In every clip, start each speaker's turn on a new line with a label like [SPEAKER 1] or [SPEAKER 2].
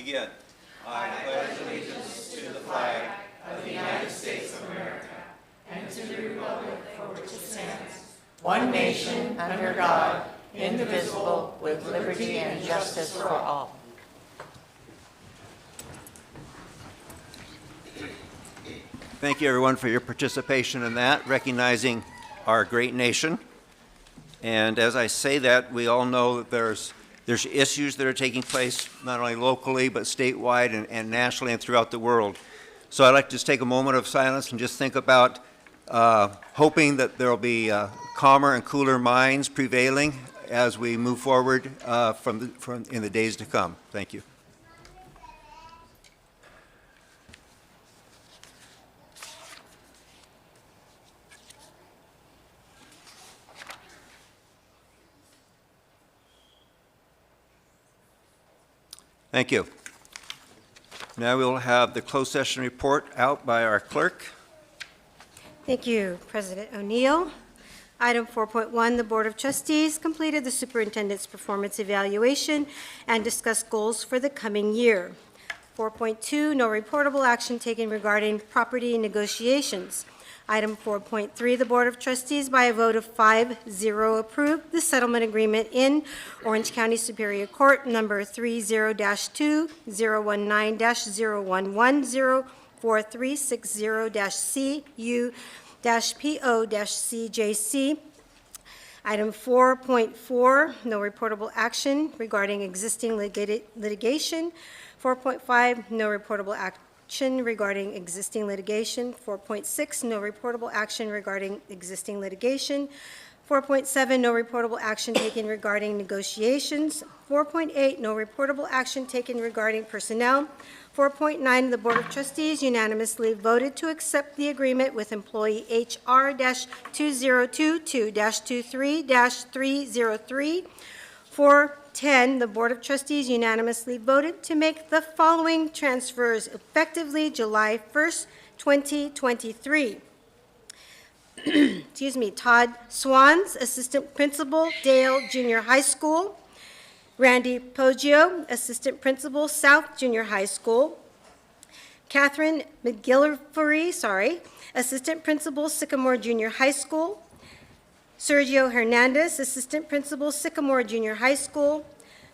[SPEAKER 1] Begin. I pledge allegiance to the flag of the United States of America and to the republic for which it stands,
[SPEAKER 2] one nation, under God, indivisible, with liberty and justice for all.
[SPEAKER 1] Thank you, everyone, for your participation in that, recognizing our great nation. And as I say that, we all know that there's issues that are taking place not only locally but statewide and nationally and throughout the world. So I'd like to just take a moment of silence and just think about hoping that there will be calmer and cooler minds prevailing as we move forward in the days to come. Thank you. Thank you. Now we'll have the closed session report out by our clerk.
[SPEAKER 3] Thank you, President O'Neill. Item 4.1, the Board of Trustees completed the Superintendent's performance evaluation and discussed goals for the coming year. 4.2, no reportable action taken regarding property negotiations. Item 4.3, the Board of Trustees, by a vote of 5-0, approved the settlement agreement in Orange County Superior Court number 30-2-019-011-04360-CU-PO-CJC. Item 4.4, no reportable action regarding existing litigation. 4.5, no reportable action regarding existing litigation. 4.6, no reportable action regarding existing litigation. 4.7, no reportable action taken regarding negotiations. 4.8, no reportable action taken regarding personnel. 4.9, the Board of Trustees unanimously voted to accept the agreement with employee HR-2022-23-303. 4.10, the Board of Trustees unanimously voted to make the following transfers effectively July 1st, 2023. Excuse me, Todd Swans, Assistant Principal, Dale Junior High School. Randy Poggio, Assistant Principal, South Junior High School. Catherine McGillivray, Assistant Principal, Sycamore Junior High School. Sergio Hernandez, Assistant Principal, Sycamore Junior High School.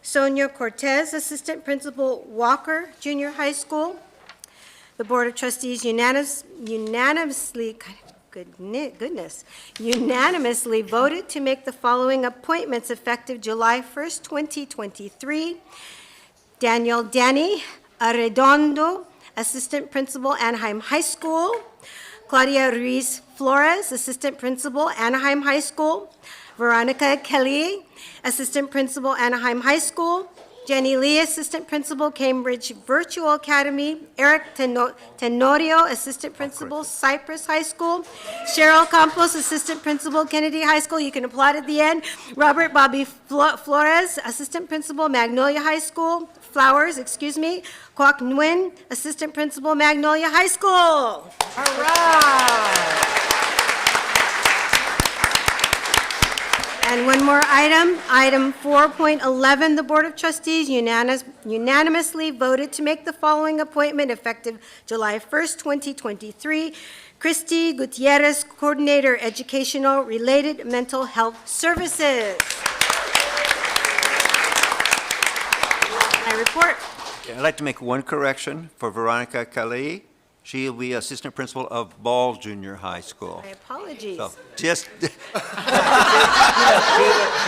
[SPEAKER 3] Sonia Cortez, Assistant Principal, Walker Junior High School. The Board of Trustees unanimously voted to make the following appointments effective July 1st, 2023. Daniel Danny Arredondo, Assistant Principal, Anaheim High School. Claudia Ruiz Flores, Assistant Principal, Anaheim High School. Veronica Kelly, Assistant Principal, Anaheim High School. Jenny Lee, Assistant Principal, Cambridge Virtual Academy. Eric Tenorio, Assistant Principal, Cypress High School. Cheryl Campos, Assistant Principal, Kennedy High School. You can applaud at the end. Robert Bobby Flores, Assistant Principal, Magnolia High School. Kwok Nguyen, Assistant Principal, Magnolia High School. All right. And one more item, item 4.11, the Board of Trustees unanimously voted to make the following appointment effective July 1st, 2023. Christy Gutierrez, Coordinator, Educational Related Mental Health Services. My report.
[SPEAKER 1] I'd like to make one correction for Veronica Kelly. She will be Assistant Principal of Ball Junior High School.
[SPEAKER 3] My apologies.
[SPEAKER 1] So just, she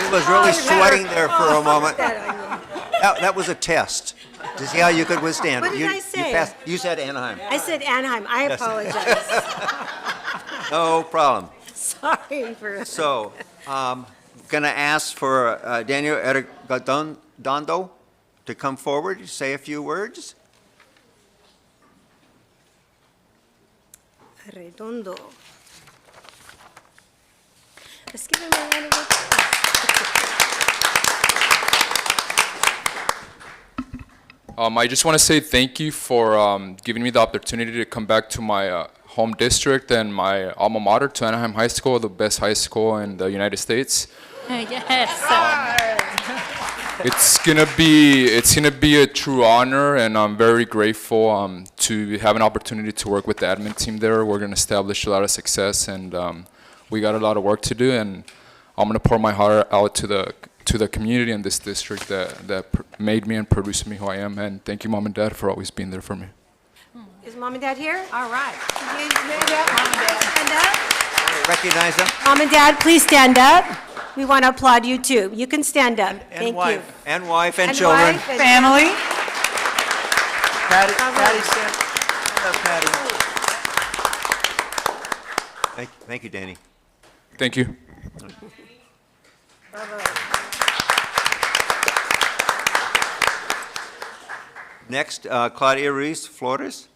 [SPEAKER 1] was really sweating there for a moment. That was a test to see how you could withstand it.
[SPEAKER 3] What did I say?
[SPEAKER 1] You said Anaheim.
[SPEAKER 3] I said Anaheim. I apologize.
[SPEAKER 1] No problem.
[SPEAKER 3] Sorry for...
[SPEAKER 1] So, going to ask for Daniel Arredondo to come forward, say a few words.
[SPEAKER 3] Redondo. Let's give him a round of applause.
[SPEAKER 4] I just want to say thank you for giving me the opportunity to come back to my home district and my alma mater, to Anaheim High School, the best high school in the United States.
[SPEAKER 2] Yes.
[SPEAKER 4] It's gonna be a true honor, and I'm very grateful to have an opportunity to work with the admin team there. We're gonna establish a lot of success, and we got a lot of work to do. And I'm gonna pour my heart out to the community in this district that made me and produced me who I am. And thank you, Mom and Dad, for always being there for me.
[SPEAKER 3] Is Mom and Dad here?
[SPEAKER 2] All right.
[SPEAKER 3] Stand up. Mom and Dad. Stand up.
[SPEAKER 1] Recognize them.
[SPEAKER 3] Mom and Dad, please stand up. We want to applaud you too. You can stand up. Thank you.
[SPEAKER 1] And wife and
[SPEAKER 3] And
[SPEAKER 1] children.
[SPEAKER 3] wife and-
[SPEAKER 2] Family.
[SPEAKER 1] Patty, stand up, Patty. Thank you, Danny.
[SPEAKER 4] Thank you.
[SPEAKER 1] Next, Claudia Ruiz Flores.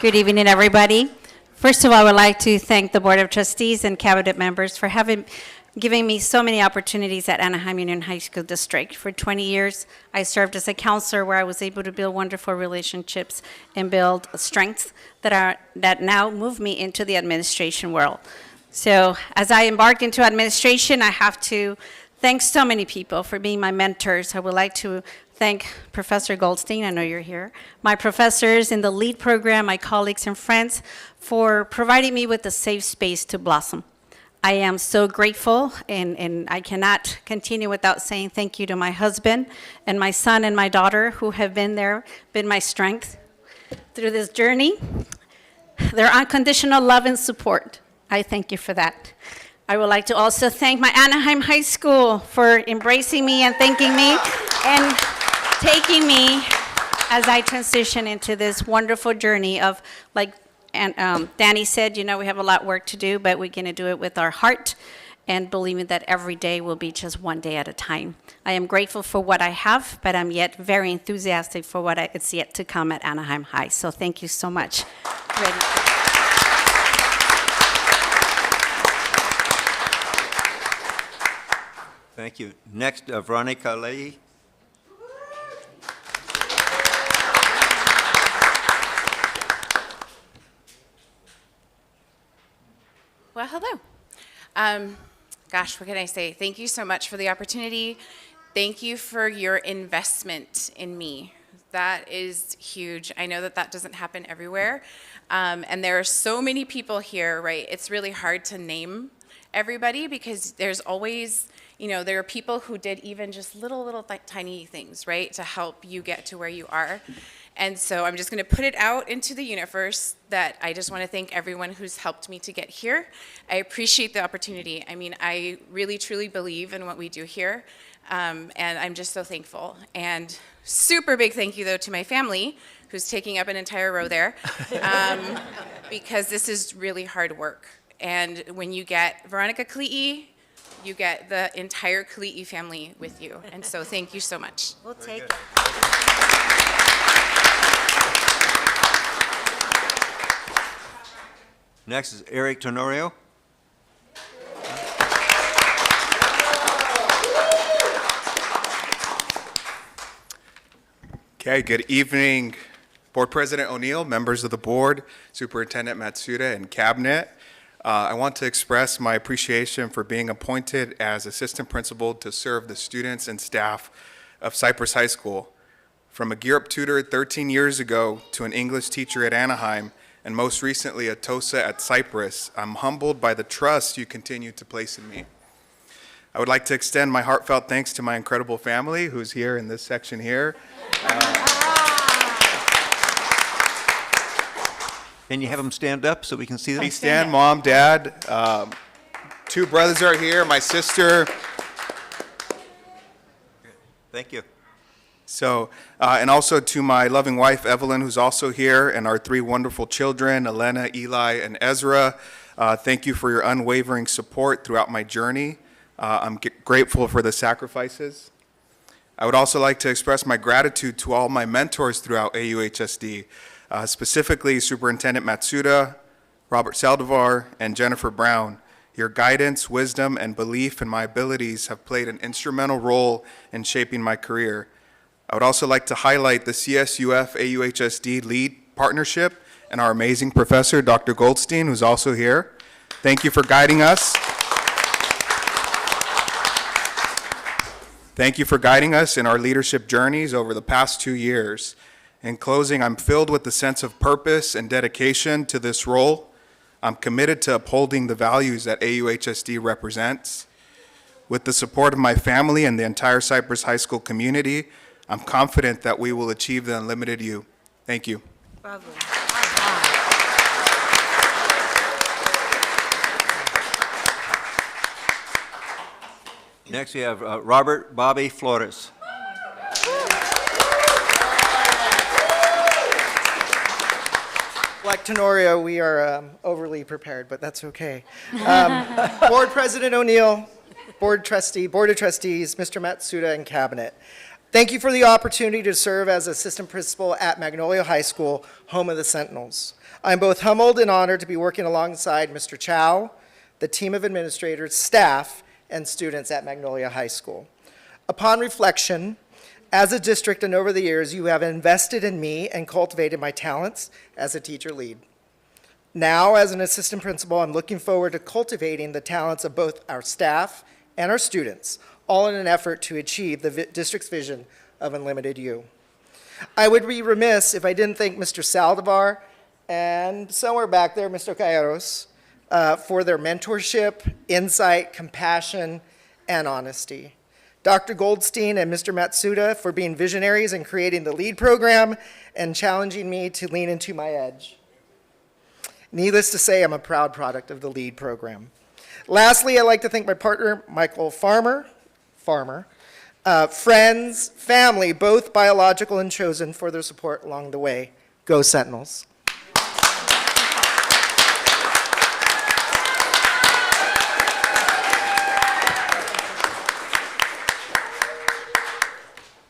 [SPEAKER 5] Good evening, everybody. First of all, I would like to thank the Board of Trustees and Cabinet members for giving me so many opportunities at Anaheim Union High School District. For 20 years, I served as a counselor where I was able to build wonderful relationships and build strengths that now move me into the administration world. So as I embarked into administration, I have to thank so many people for being my mentors. I would like to thank Professor Goldstein, I know you're here, my professors in the LEAD program, my colleagues and friends for providing me with a safe space to blossom. I am so grateful, and I cannot continue without saying thank you to my husband and my son and my daughter who have been there, been my strength through this journey. Their unconditional love and support, I thank you for that. I would like to also thank my Anaheim High School for embracing me and thanking me and taking me as I transition into this wonderful journey of, like Danny said, you know, we have a lot of work to do, but we're going to do it with our heart and believing that every day will be just one day at a time. I am grateful for what I have, but I'm yet very enthusiastic for what it's yet to come at Anaheim High. So thank you so much.
[SPEAKER 1] Thank you. Next, Veronica Leahy.
[SPEAKER 6] Well, hello. Gosh, what can I say? Thank you so much for the opportunity. Thank you for your investment in me. That is huge. I know that doesn't happen everywhere. And there are so many people here, right? It's really hard to name everybody because there's always, you know, there are people who did even just little tiny things, right, to help you get to where you are. And so I'm just going to put it out into the universe that I just want to thank everyone who's helped me to get here. I appreciate the opportunity. I mean, I really, truly believe in what we do here, and I'm just so thankful. And super big thank you, though, to my family, who's taking up an entire row there, because this is really hard work. And when you get Veronica Kali'i, you get the entire Kali'i family with you. And so thank you so much.
[SPEAKER 3] We'll take it.
[SPEAKER 1] Next is Eric Tenorio.
[SPEAKER 7] Okay, good evening, Board President O'Neill, members of the board, Superintendent Matsuda, and Cabinet. I want to express my appreciation for being appointed as assistant principal to serve the students and staff of Cypress High School. From a Gear Up tutor 13 years ago to an English teacher at Anaheim, and most recently a TOSA at Cypress, I'm humbled by the trust you continue to place in me. I would like to extend my heartfelt thanks to my incredible family who's here in this section here.
[SPEAKER 1] Can you have them stand up so we can see them?
[SPEAKER 7] Please stand, Mom, Dad. Two brothers are here, my sister.
[SPEAKER 1] Thank you.
[SPEAKER 7] So, and also to my loving wife, Evelyn, who's also here, and our three wonderful children, Elena, Eli, and Ezra. Thank you for your unwavering support throughout my journey. I'm grateful for the sacrifices. I would also like to express my gratitude to all my mentors throughout AUHSD, specifically Superintendent Matsuda, Robert Saldivar, and Jennifer Brown. Your guidance, wisdom, and belief in my abilities have played an instrumental role in shaping my career. I would also like to highlight the CSUF AUHSD LEAD partnership and our amazing professor, Dr. Goldstein, who's also here. Thank you for guiding us. Thank you for guiding us in our leadership journeys over the past 2 years. In closing, I'm filled with a sense of purpose and dedication to this role. I'm committed to upholding the values that AUHSD represents. With the support of my family and the entire Cypress High School community, I'm confident that we will achieve the unlimited you. Thank you.
[SPEAKER 3] Bravo.
[SPEAKER 1] Next, we have Robert Bobby Flores.
[SPEAKER 8] Like Tenorio, we are overly prepared, but that's okay. Board President O'Neill, Board of Trustees, Mr. Matsuda, and Cabinet. Thank you for the opportunity to serve as Assistant Principal at Magnolia High School, home of the Sentinels. I'm both humbled and honored to be working alongside Mr. Chow, the team of administrators, staff, and students at Magnolia High School. Upon reflection, as a district and over the years, you have invested in me and cultivated my talents as a teacher lead. Now, as an assistant principal, I'm looking forward to cultivating the talents of both our staff and our students, all in an effort to achieve the district's vision of Unlimited You. I would be remiss if I didn't thank Mr. Saldivar and somewhere back there, Mr. Cayeros, for their mentorship, insight, compassion, and honesty. Dr. Goldstein and Mr. Matsuda for being visionaries in creating the LEAD program and challenging me to lean into my edge. Needless to say, I'm a proud product of the LEAD program. Lastly, I'd like to thank my partner, Michael Farmer, friends, family, both biological and chosen, for their support along the way. Go Sentinels.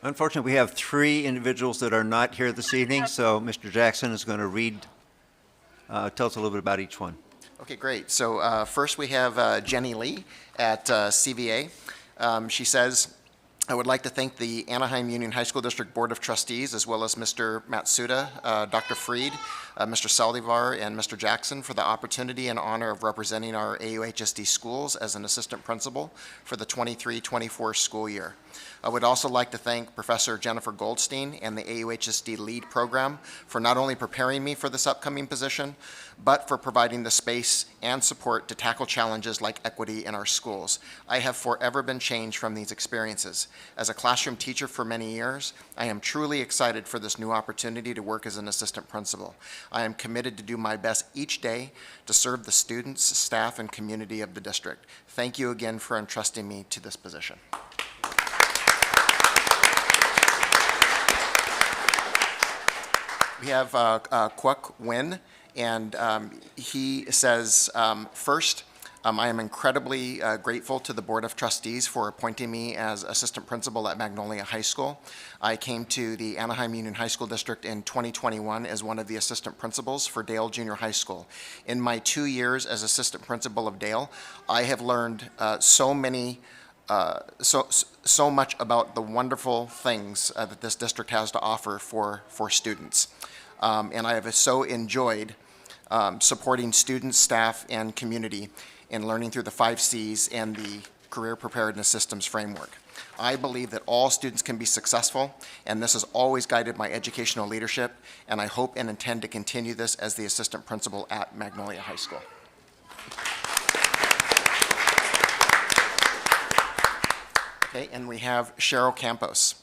[SPEAKER 1] Unfortunately, we have 3 individuals that are not here this evening, so Mr. Jackson is going to tell us a little bit about each one.
[SPEAKER 9] Okay, great. So first we have Jenny Lee at CVA. She says, I would like to thank the Anaheim Union High School District Board of Trustees, as well as Mr. Matsuda, Dr. Freed, Mr. Saldivar, and Mr. Jackson for the opportunity and honor of representing our AUHSD schools as an assistant principal for the 23-24 school year. I would also like to thank Professor Jennifer Goldstein and the AUHSD LEAD program for not only preparing me for this upcoming position, but for providing the space and support to tackle challenges like equity in our schools. I have forever been changed from these experiences. As a classroom teacher for many years, I am truly excited for this new opportunity to work as an assistant principal. I am committed to do my best each day to serve the students, staff, and community of the district. Thank you again for entrusting me to this position. We have Kwok Win, and he says, first, I am incredibly grateful to the Board of Trustees for appointing me as assistant principal at Magnolia High School. I came to the Anaheim Union High School District in 2021 as one of the assistant principals for Dale Junior High School. In my 2 years as assistant principal of Dale, I have learned so much about the wonderful things that this district has to offer for students. And I have so enjoyed supporting students, staff, and community in learning through the 5 C's and the Career Preparedness Systems framework. I believe that all students can be successful, and this has always guided my educational leadership, and I hope and intend to continue this as the assistant principal at Magnolia High School. Okay, and we have Cheryl Campos,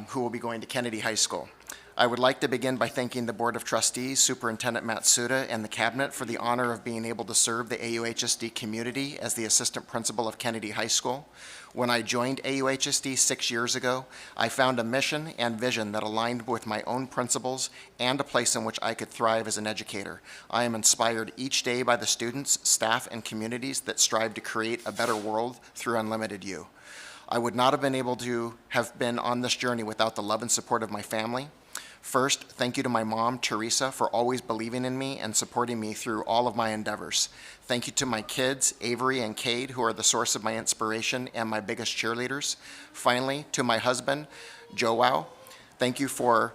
[SPEAKER 9] who will be going to Kennedy High School. I would like to begin by thanking the Board of Trustees, Superintendent Matsuda, and the Cabinet for the honor of being able to serve the AUHSD community as the assistant principal of Kennedy High School. When I joined AUHSD 6 years ago, I found a mission and vision that aligned with my own principles and a place in which I could thrive as an educator. I am inspired each day by the students, staff, and communities that strive to create a better world through Unlimited You. I would not have been able to have been on this journey without the love and support of my family. First, thank you to my mom, Teresa, for always believing in me and supporting me through all of my endeavors. Thank you to my kids, Avery and Cade, who are the source of my inspiration and my biggest cheerleaders. Finally, to my husband, Joao, thank you for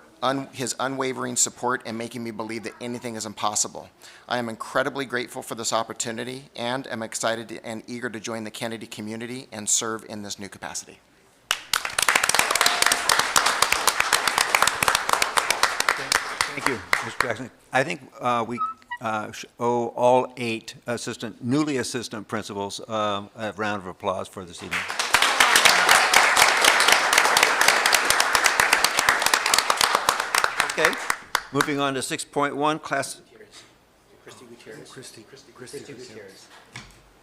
[SPEAKER 9] his unwavering support and making me believe that anything is impossible. I am incredibly grateful for this opportunity and am excited and eager to join the Kennedy community and serve in this new capacity.
[SPEAKER 1] Thank you, Mr. Jackson. I think we owe all 8 newly assistant principals a round of applause for this evening. Okay, moving on to 6.1, class.
[SPEAKER 8] Christy Gutierrez. Christy Gutierrez.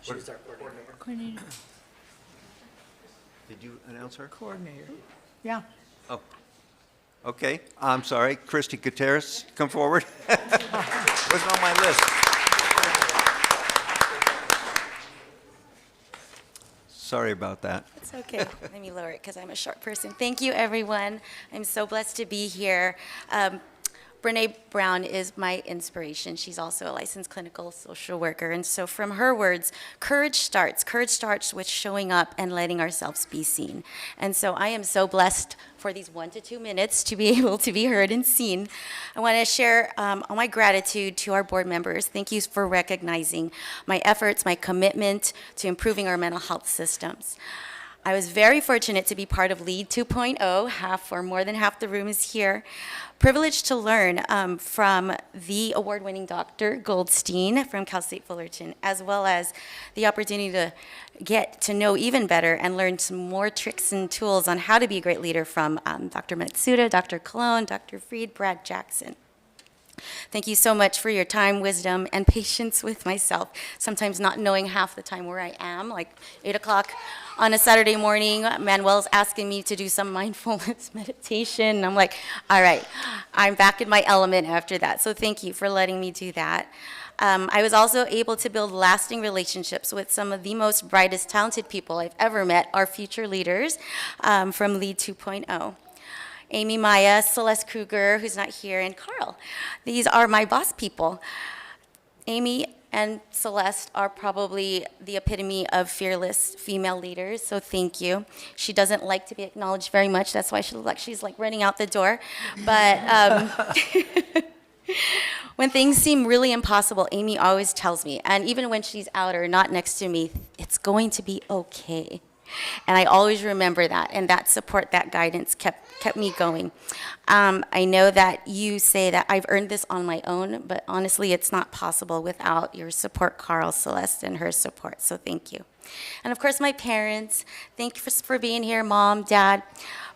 [SPEAKER 8] She's our coordinator.
[SPEAKER 1] Did you announce her?
[SPEAKER 2] Coordinator. Yeah.
[SPEAKER 1] Oh, okay. I'm sorry. Christy Gutierrez, come forward. Wasn't on my list. Sorry about that.
[SPEAKER 10] It's okay. Let me lower it because I'm a short person. Thank you, everyone. I'm so blessed to be here. Brene Brown is my inspiration. She's also a licensed clinical social worker. And so from her words, courage starts. Courage starts with showing up and letting ourselves be seen. And so I am so blessed for these 1 to 2 minutes to be able to be heard and seen. I want to share all my gratitude to our board members. Thank you for recognizing my efforts, my commitment to improving our mental health systems. I was very fortunate to be part of LEAD 2.0. Half or more than half the room is here. Privileged to learn from the award-winning Dr. Goldstein from Cal State Fullerton, as well as the opportunity to get to know even better and learn some more tricks and tools on how to be a great leader from Dr. Matsuda, Dr. Cologne, Dr. Freed, Brad Jackson. Thank you so much for your time, wisdom, and patience with myself. Sometimes not knowing half the time where I am, like 8 o'clock on a Saturday morning, Manuel's asking me to do some mindfulness meditation. And I'm like, all right, I'm back in my element after that. So thank you for letting me do that. I was also able to build lasting relationships with some of the most brightest, talented people I've ever met, our future leaders from LEAD 2.0. Amy Maya, Celeste Kruger, who's not here, and Carl. These are my boss people. Amy and Celeste are probably the epitome of fearless female leaders, so thank you. She doesn't like to be acknowledged very much. That's why she's like running out the door. But when things seem really impossible, Amy always tells me, and even when she's out or not next to me, it's going to be okay. And I always remember that, and that support, that guidance kept me going. I know that you say that I've earned this on my own, but honestly, it's not possible without your support, Carl, Celeste, and her support, so thank you. And of course, my parents, thank you for being here, Mom, Dad.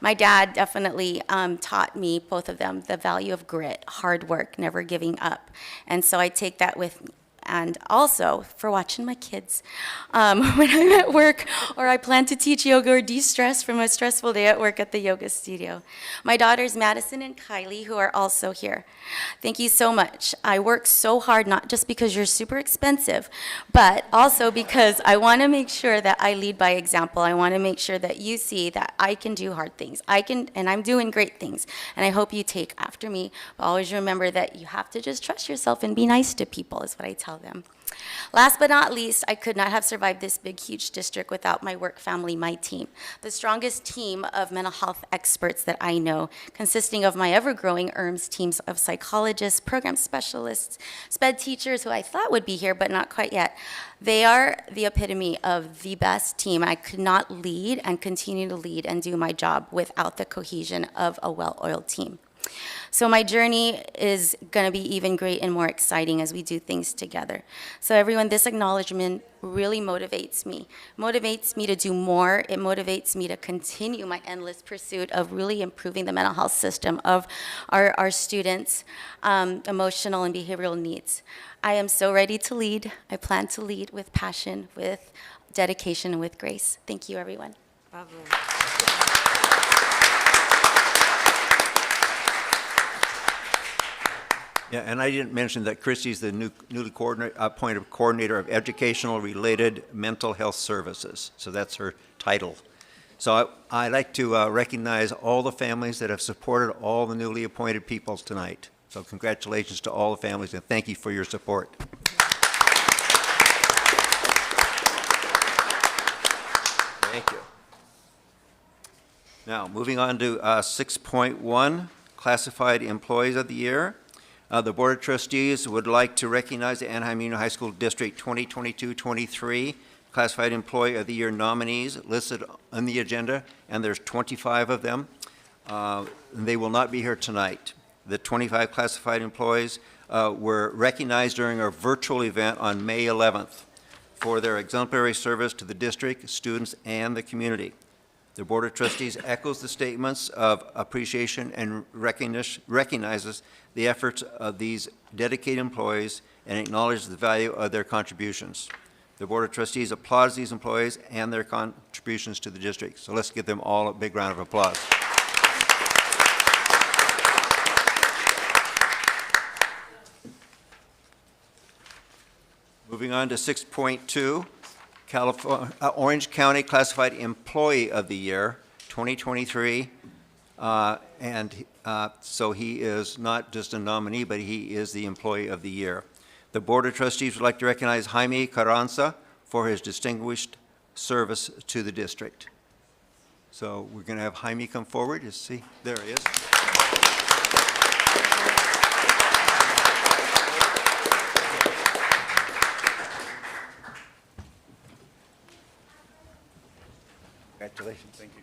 [SPEAKER 10] My dad definitely taught me, both of them, the value of grit, hard work, never giving up. And so I take that with me. And also for watching my kids when I'm at work, or I plan to teach yoga or de-stress from a stressful day at work at the yoga studio. My daughters, Madison and Kylie, who are also here. Thank you so much. I work so hard, not just because you're super expensive, but also because I want to make sure that I lead by example. I want to make sure that you see that I can do hard things. And I'm doing great things. And I hope you take after me. But always remember that you have to just trust yourself and be nice to people, is what I tell them. Last but not least, I could not have survived this big, huge district without my work family, my team. The strongest team of mental health experts that I know, consisting of my ever-growing ERMS teams of psychologists, program specialists, SPED teachers who I thought would be here, but not quite yet. They are the epitome of the best team. I could not lead and continue to lead and do my job without the cohesion of a well-oiled team. So my journey is going to be even great and more exciting as we do things together. So everyone, this acknowledgement really motivates me to do more. It motivates me to continue my endless pursuit of really improving the mental health system of our students' emotional and behavioral needs. I am so ready to lead. I plan to lead with passion, with dedication, and with grace. Thank you, everyone.
[SPEAKER 3] Bravo.
[SPEAKER 1] Yeah, and I didn't mention that Christy's the newly appointed coordinator of educational-related mental health services. So that's her title. So I'd like to recognize all the families that have supported all the newly appointed peoples tonight. So congratulations to all the families, and thank you for your support. Thank you. Now, moving on to 6.1, Classified Employees of the Year. The Board of Trustees would like to recognize the Anaheim Union High School District 2022-23 Classified Employee of the Year nominees listed on the agenda, and there's 25 of them. They will not be here tonight. The 25 classified employees were recognized during our virtual event on May 11th for their exemplary service to the district, students, and the community. The Board of Trustees echoes the statements of appreciation and recognizes the efforts of these dedicated employees and acknowledges the value of their contributions. The Board of Trustees applauds these employees and their contributions to the district. So let's give them all a big round of applause. Moving on to 6.2, Orange County Classified Employee of the Year, 2023. So he is not just a nominee, but he is the Employee of the Year. The Board of Trustees would like to recognize Jaime Carranza for his distinguished service to the district. So we're going to have Jaime come forward. You see, there he is. Congratulations. Thank you.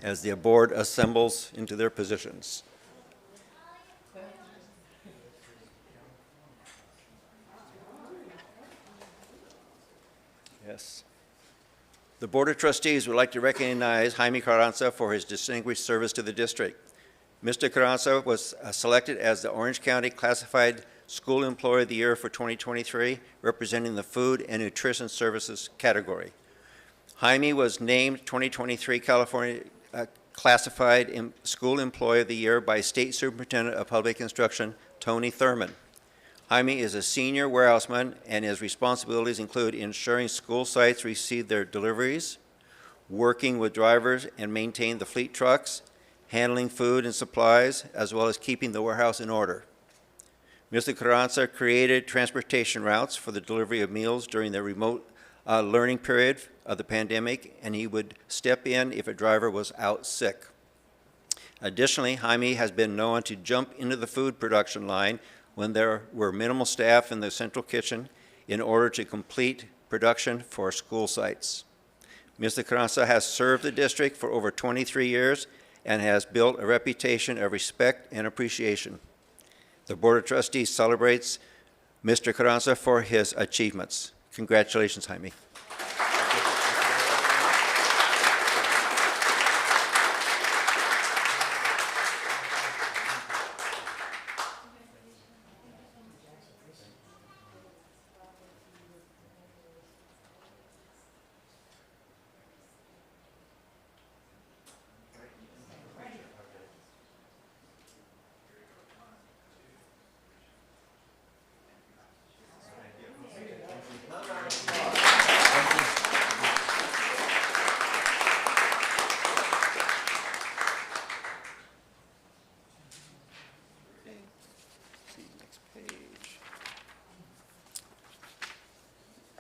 [SPEAKER 1] As the board assembles into their positions. Yes. The Board of Trustees would like to recognize Jaime Carranza for his distinguished service to the district. Mr. Carranza was selected as the Orange County Classified School Employee of the Year for 2023, representing the Food and Nutrition Services category. Jaime was named 2023 California Classified School Employee of the Year by State Superintendent of Public Instruction, Tony Thurman. Jaime is a senior warehouseman, and his responsibilities include ensuring school sites receive their deliveries, working with drivers and maintain the fleet trucks, handling food and supplies, as well as keeping the warehouse in order. Mr. Carranza created transportation routes for the delivery of meals during the remote learning period of the pandemic, and he would step in if a driver was out sick. Additionally, Jaime has been known to jump into the food production line when there were minimal staff in the central kitchen in order to complete production for school sites. Mr. Carranza has served the district for over 23 years and has built a reputation of respect and appreciation. The Board of Trustees celebrates Mr. Carranza for his achievements. Congratulations, Jaime.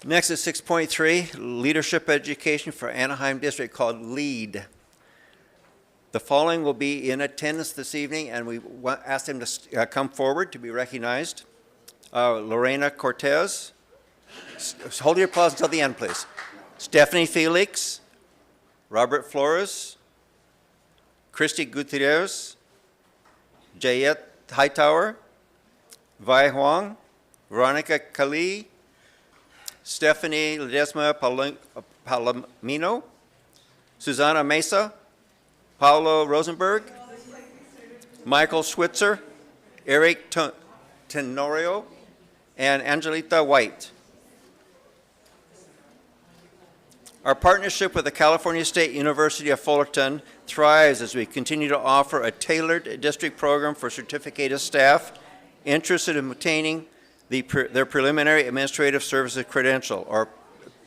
[SPEAKER 1] Next is 6.3, Leadership Education for Anaheim District, called LEAD. The following will be in attendance this evening, and we ask them to come forward to be recognized. Lorena Cortez. Hold your applause until the end, please. Stephanie Felix. Robert Flores. Christy Gutierrez. Jayet Hightower. Vi Huang. Veronica Kali. Stephanie Ledesma Palomino, Susana Mesa, Paulo Rosenberg, Michael Schwitzer, Eric Tenorio, and Angelita White. Our partnership with the California State University of Fullerton thrives as we continue to offer a tailored district program for certificated staff interested in obtaining their Preliminary Administrative Services Credential, or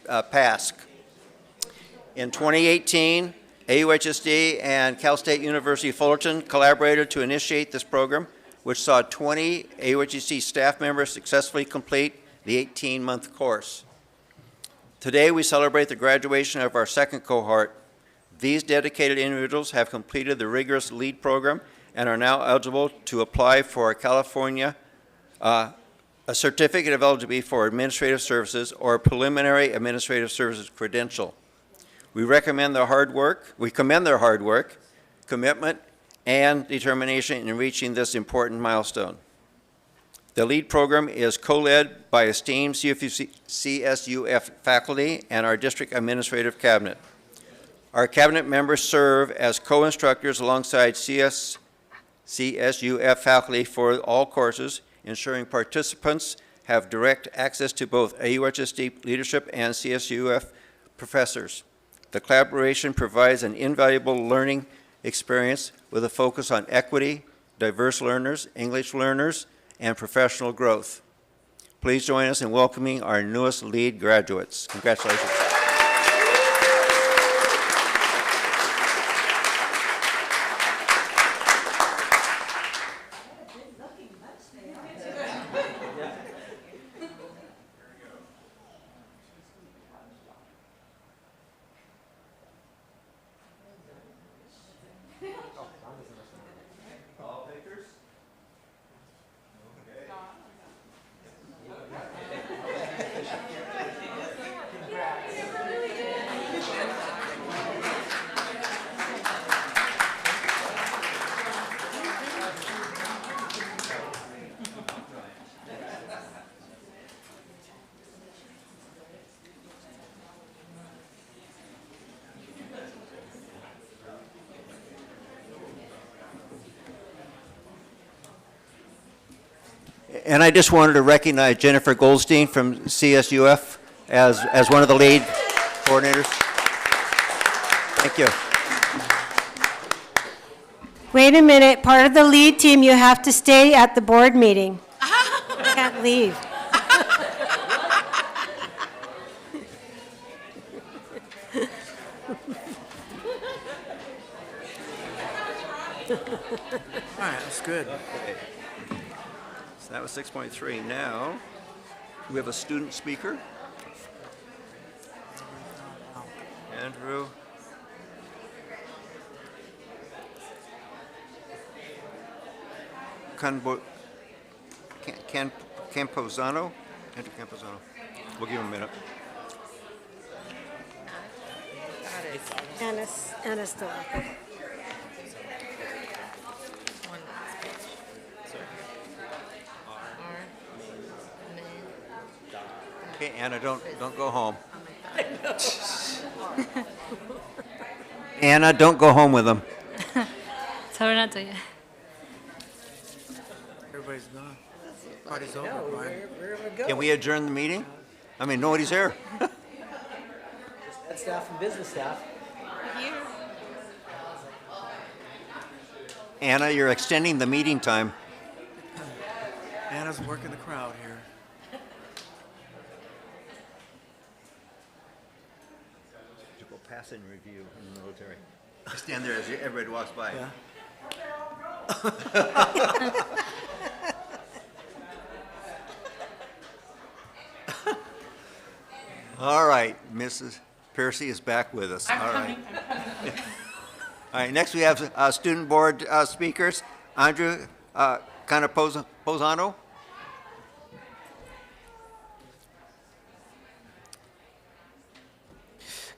[SPEAKER 1] PASC. In 2018, AUHSD and Cal State University Fullerton collaborated to initiate this program, which saw 20 AUHSD staff members successfully complete the 18-month course. Today, we celebrate the graduation of our second cohort. These dedicated individuals have completed the rigorous LEAD program and are now eligible to apply for a certificate of eligibility for administrative services or a preliminary administrative services credential. We commend their hard work, commitment, and determination in reaching this important milestone. The LEAD program is co-led by esteemed CSUF faculty and our district administrative cabinet. Our cabinet members serve as co-instructors alongside CSUF faculty for all courses, ensuring participants have direct access to both AUHSD leadership and CSUF professors. The collaboration provides an invaluable learning experience with a focus on equity, diverse learners, English learners, and professional growth. Please join us in welcoming our newest LEAD graduates. Congratulations. And I just wanted to recognize Jennifer Goldstein from CSUF as one of the LEAD coordinators. Thank you.
[SPEAKER 3] Wait a minute, part of the LEAD team, you have to stay at the board meeting. You can't leave.
[SPEAKER 11] All right, that's good.
[SPEAKER 1] Okay. So that was 6.3. Now, we have a student speaker. Andrew. Camposano. Andrew Camposano. We'll give him a minute.
[SPEAKER 3] Anna's still up.
[SPEAKER 1] Okay, Anna, don't go home. Anna, don't go home with them.
[SPEAKER 12] Tell her not to.
[SPEAKER 11] Everybody's gone. Party's over, Brian.
[SPEAKER 1] Can we adjourn the meeting? I mean, nobody's here.
[SPEAKER 8] That's staff and business staff.
[SPEAKER 1] Anna, you're extending the meeting time.
[SPEAKER 11] Anna's working the crowd here.
[SPEAKER 1] Typical passing review in the military. Stand there as everybody walks by.
[SPEAKER 11] Yeah.
[SPEAKER 1] All right, Mrs. Piercy is back with us. All right. All right, next we have student board speakers. Andrew Posano.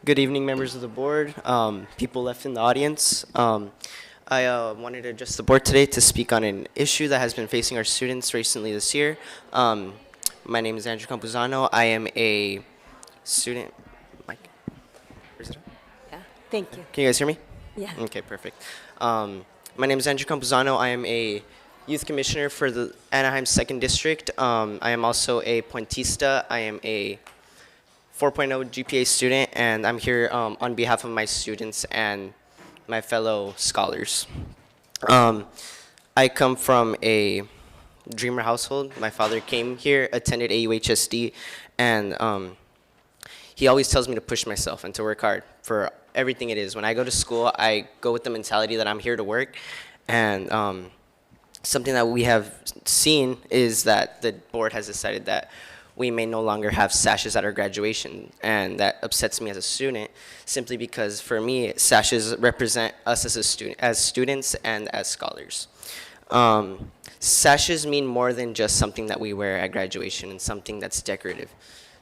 [SPEAKER 13] Good evening, members of the board, people left in the audience. I wanted to address the board today to speak on an issue that has been facing our students recently this year. My name is Andrew Campuzano. I am a student. Mike, where's it?
[SPEAKER 3] Yeah, thank you.
[SPEAKER 13] Can you guys hear me?
[SPEAKER 3] Yeah.
[SPEAKER 13] Okay, perfect. My name is Andrew Campuzano. I am a youth commissioner for the Anaheim 2nd District. I am also a pointista. I am a 4.0 GPA student, and I'm here on behalf of my students and my fellow scholars. I come from a dreamer household. My father came here, attended AUHSD, and he always tells me to push myself and to work hard for everything it is. When I go to school, I go with the mentality that I'm here to work, and something that we have seen is that the board has decided that we may no longer have sashes at our graduation, and that upsets me as a student, simply because for me, sashes represent us as students and as scholars. Sashes mean more than just something that we wear at graduation and something that's decorative.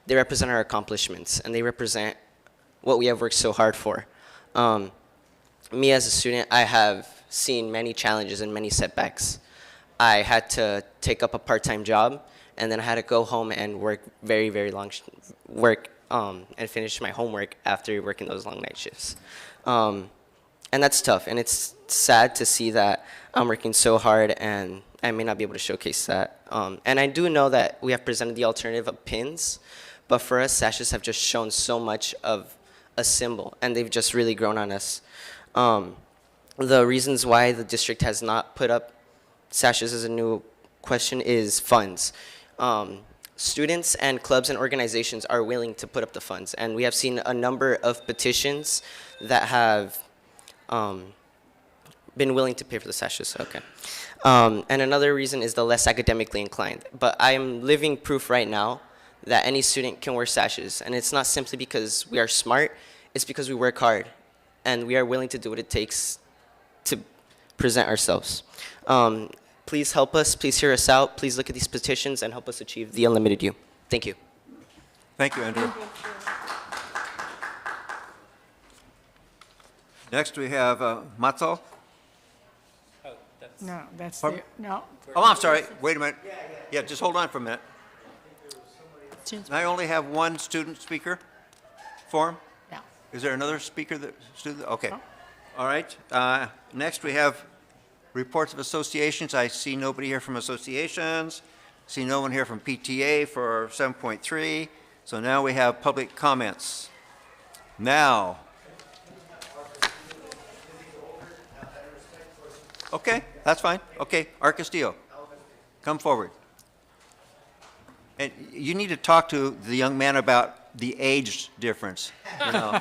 [SPEAKER 13] They represent our accomplishments, and they represent what we have worked so hard for. Me as a student, I have seen many challenges and many setbacks. I had to take up a part-time job, and then I had to go home and work very, very long, and finish my homework after working those long night shifts. And that's tough, and it's sad to see that I'm working so hard and I may not be able to showcase that. And I do know that we have presented the alternative of pins, but for us, sashes have just shown so much of a symbol, and they've just really grown on us. The reasons why the district has not put up sashes as a new question is funds. Students and clubs and organizations are willing to put up the funds, and we have seen a number of petitions that have been willing to pay for the sashes. Okay. And another reason is the less academically inclined. But I am living proof right now that any student can wear sashes, and it's not simply because we are smart, it's because we work hard, and we are willing to do what it takes to present ourselves. Please help us, please hear us out, please look at these petitions and help us achieve the unlimited you. Thank you.
[SPEAKER 1] Thank you, Andrew. Next, we have Matzo.
[SPEAKER 2] No, that's
[SPEAKER 1] Pardon?
[SPEAKER 2] no.
[SPEAKER 1] Oh, I'm sorry. Wait a minute. Yeah, just hold on for a minute. I only have one student speaker form?
[SPEAKER 2] Yeah.
[SPEAKER 1] Is there another speaker student? Okay. All right. Next, we have reports of associations. I see nobody here from associations. See no one here from PTA for 7.3. So now we have public comments. Now. Okay, that's fine. Okay, Art Castillo, come forward. And you need to talk to the young man about the age difference. You know.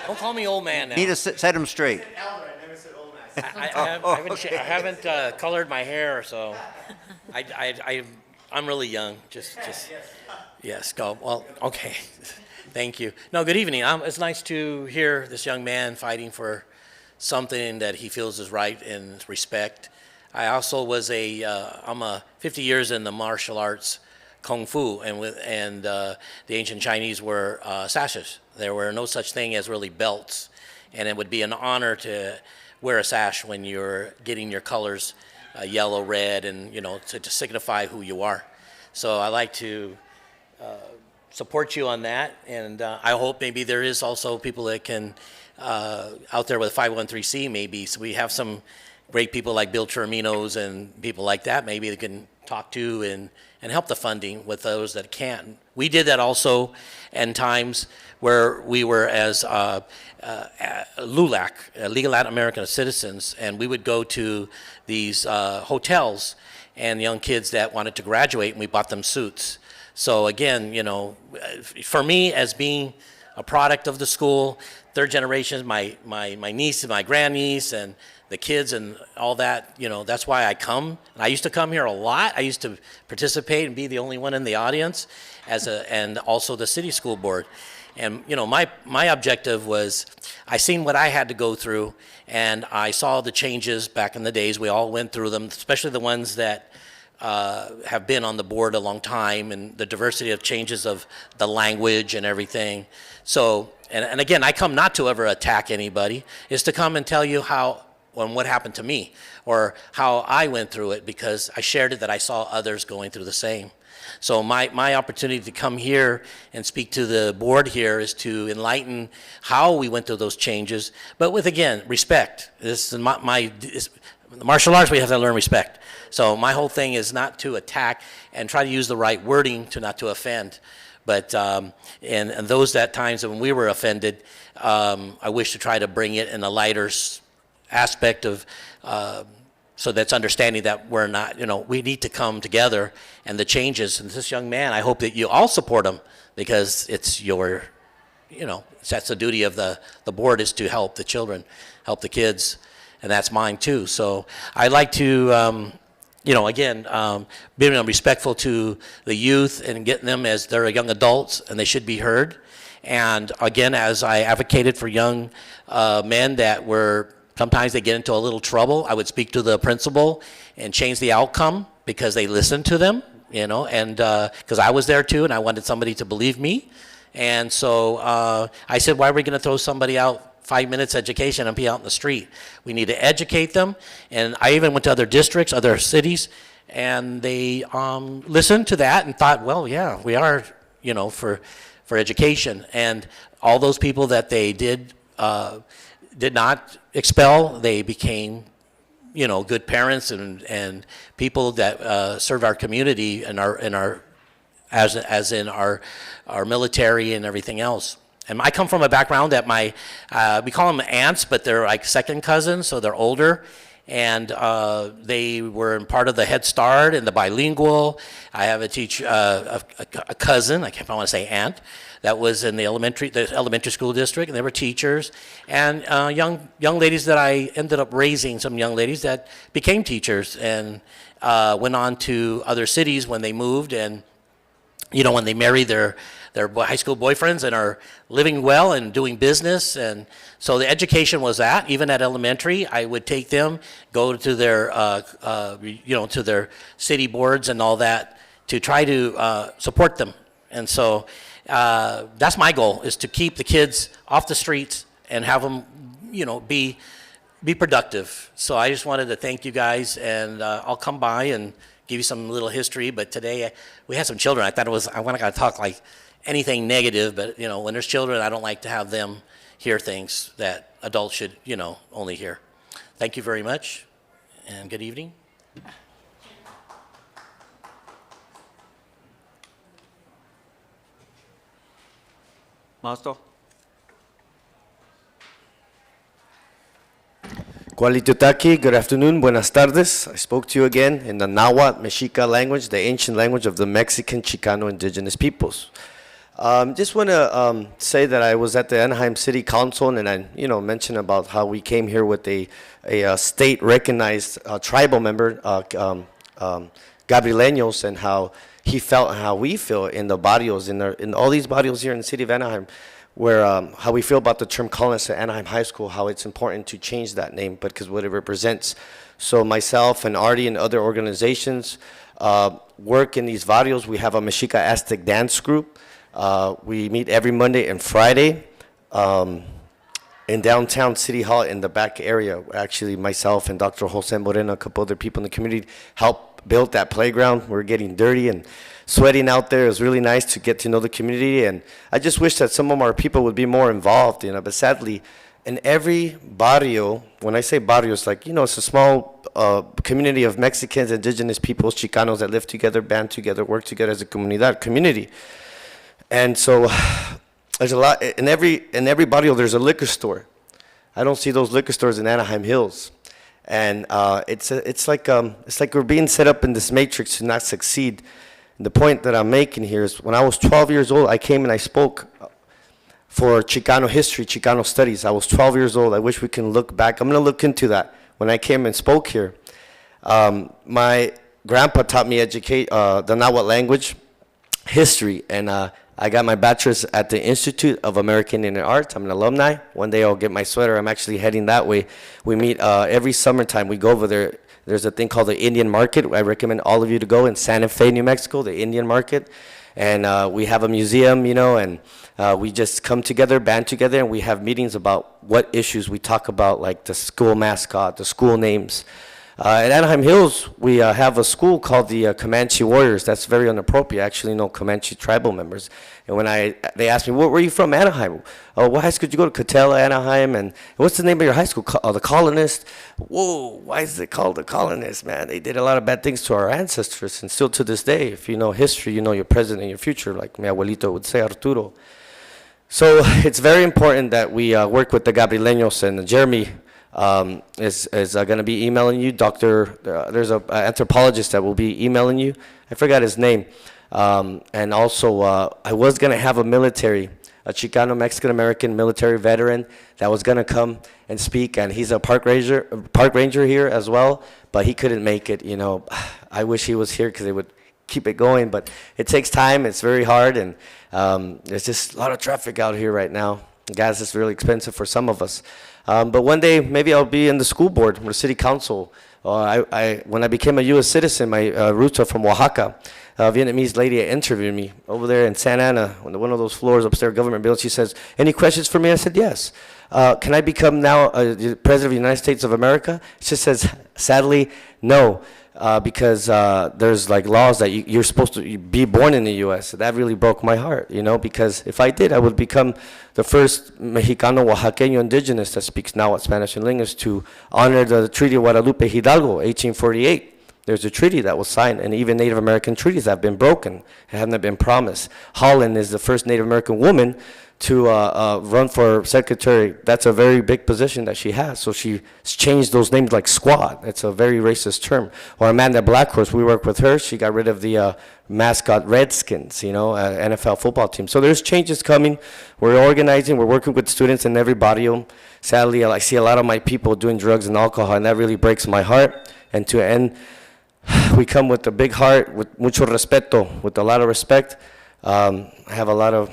[SPEAKER 14] Don't call me old man now.
[SPEAKER 1] Need to set him straight.
[SPEAKER 14] I haven't colored my hair, so I'm really young. Just yes. Go well. Okay. Thank you. No. Good evening. It's nice to hear this young man fighting for something that he feels is right and respect. I also was I'm 50 years in the martial arts, kung fu, and the ancient Chinese were sashes. There were no such thing as really belts, and it would be an honor to wear a sash when you're getting your colors yellow, red, and to signify who you are. So I like to support you on that, and I hope maybe there is also people that can out there with 513C maybe. So we have some great people like Bill Chiraminos and people like that maybe that can talk to and help the funding with those that can't. We did that also in times where we were as LULAC, Legal Latin American Citizens, and we would go to these hotels and young kids that wanted to graduate, and we bought them suits. So again, for me as being a product of the school, third generation, my niece and my grandniece and the kids and all that, that's why I come. And I used to come here a lot. I used to participate and be the only one in the audience and also the city school board. And, my objective was I seen what I had to go through, and I saw the changes back in the days. We all went through them, especially the ones that have been on the board a long time, and the diversity of changes of the language and everything. So, and again, I come not to ever attack anybody, is to come and tell you what happened to me, or how I went through it, because I shared it that I saw others going through the same. So my opportunity to come here and speak to the board here is to enlighten how we went through those changes, but with, again, respect. This is the martial arts, we have to learn respect. So my whole thing is not to attack and try to use the right wording to not to offend. But and those times when we were offended, I wish to try to bring it in a lighter aspect of, so that's understanding that we're not, we need to come together, and the changes. And this young man, I hope that you all support him, because it's your, that's the duty of the board, is to help the children, help the kids, and that's mine too. So I'd like to again, being respectful to the youth and getting them as they're young adults and they should be heard. And again, as I advocated for young men that were, sometimes they get into a little trouble, I would speak to the principal and change the outcome because they listened to them, and because I was there too and I wanted somebody to believe me. And so I said, why are we going to throw somebody out 5 minutes education and be out in the street? We need to educate them. And I even went to other districts, other cities, and they listened to that and thought, well, yeah, we are, for education. And all those people that they did not expel, they became, good parents and people that serve our community and as in our military and everything else. And I come from a background that we call them aunts, but they're like second cousins, so they're older. And they were in part of the Head Start and the bilingual. I have a cousin, I want to say aunt, that was in the elementary school district, and they were teachers. And young ladies that I ended up raising, some young ladies that became teachers and went on to other cities when they moved, and when they marry their high school boyfriends and are living well and doing business. And so the education was that. Even at elementary, I would take them, go to their, to their city boards and all that to try to support them. And so that's my goal, is to keep the kids off the streets and have them, be productive. So I just wanted to thank you guys, and I'll come by and give you some little history. But today we had some children. I thought I want to talk like anything negative, but when there's children, I don't like to have them hear things that adults should, only hear. Thank you very much, and good evening.
[SPEAKER 1] Masto?
[SPEAKER 15] Kualitutaki, good afternoon, buenas tardes. I spoke to you again in the Nahuatl Mexica language, the ancient language of the Mexican Chicano indigenous peoples. Just want to say that I was at the Anaheim City Council, and I, mentioned about how we came here with a state-recognized tribal member, Gabrieleños, and how he felt and how we feel in the barrios, in all these barrios here in the city of Anaheim, where how we feel about the term colonists at Anaheim High School, how it's important to change that name because what it represents. So myself and Artie and other organizations work in these barrios. We have a Mexica Aztec dance group. We meet every Monday and Friday in downtown City Hall in the back area. Actually, myself and Dr. Jose Moreno, a couple other people in the community, helped build that playground. We're getting dirty and sweating out there. It was really nice to get to know the community, and I just wish that some of our people would be more involved, but sadly, in every barrio, when I say barrio, it's like, it's a small community of Mexicans, indigenous peoples, Chicanos that live together, band together, work together as a community. And so there's a lot, in every barrio there's a liquor store. I don't see those liquor stores in Anaheim Hills. And it's like we're being set up in this matrix to not succeed. And the point that I'm making here is when I was 12 years old, I came and I spoke for Chicano history, Chicano studies. I was 12 years old. I wish we can look back. I'm going to look into that. When I came and spoke here, my grandpa taught me the Nahuatl language, history, and I got my bachelor's at the Institute of American Indian Arts. I'm an alumni. One day I'll get my sweater. I'm actually heading that way. We meet every summertime. We go over there. There's a thing called the Indian Market. I recommend all of you to go in Santa Fe, New Mexico, the Indian Market. And we have a museum, and we just come together, band together, and we have meetings about what issues we talk about, like the school mascot, the school names. At Anaheim Hills, we have a school called the Comanche Warriors. That's very inappropriate. Actually, no Comanche tribal members. And when they asked me, where are you from, Anaheim? Oh, what high school did you go to? Catella, Anaheim. And what's the name of your high school? The Colonist. Whoa, why is it called the Colonist, man? They did a lot of bad things to our ancestors. And still to this day, if you know history, you know your present and your future, like mi abuelito would say, Arturo. So it's very important that we work with the Gabrieleños, and Jeremy is going to be emailing you. There's an anthropologist that will be emailing you. I forgot his name. And also, I was going to have a military a Chicano Mexican-American military veteran that was going to come and speak, and he's a park ranger here as well, but he couldn't make it. You know, I wish he was here because it would keep it going, but it takes time. It's very hard, and there's just a lot of traffic out here right now. Gas is really expensive for some of us. But one day, maybe I'll be in the school board or the city council. When I became a U.S. citizen, my roots are from Oaxaca. A Vietnamese lady interviewed me over there in Santa Ana, on one of those floors upstairs, government building. She says, "Any questions for me?" I said, "Yes." "Can I become now President of the United States of America?" She says, "Sadly, no." Because there's like laws that you're supposed to be born in the U.S. That really broke my heart, you know, because if I did, I would become the first Mexicano Oaxaqueño indigenous that speaks now Spanish and English to honor the Treaty of Guadalupe Hidalgo, 1848. There's a treaty that was signed, and even Native American treaties have been broken and haven't been promised. Holland is the first Native American woman to run for secretary. That's a very big position that she has. So she's changed those names like squad. It's a very racist term. Or Amanda Blackhorse, we work with her. She got rid of the mascot Redskins, you know, NFL football team. So there's changes coming. We're organizing. We're working with students in every barrio. Sadly, I see a lot of my people doing drugs and alcohol, and that really breaks my heart. And to end, we come with a big heart, with mucho respeto, with a lot of respect. I have a lot of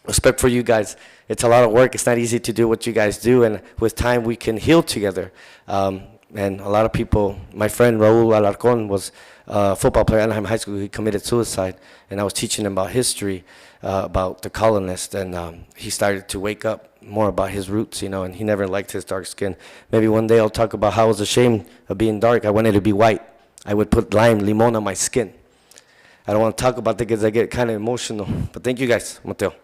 [SPEAKER 15] respect for you guys. It's a lot of work. It's not easy to do what you guys do, and with time we can heal together. And a lot of people, my friend Raul Alarcon was a football player at Anaheim High School. He committed suicide, and I was teaching him about history, about the colonists, and he started to wake up more about his roots, you know, and he never liked his dark skin. Maybe one day I'll talk about how I was ashamed of being dark. I wanted to be white. I would put limon on my skin. I don't want to talk about that because I get kind of emotional. But thank you guys, Mateo.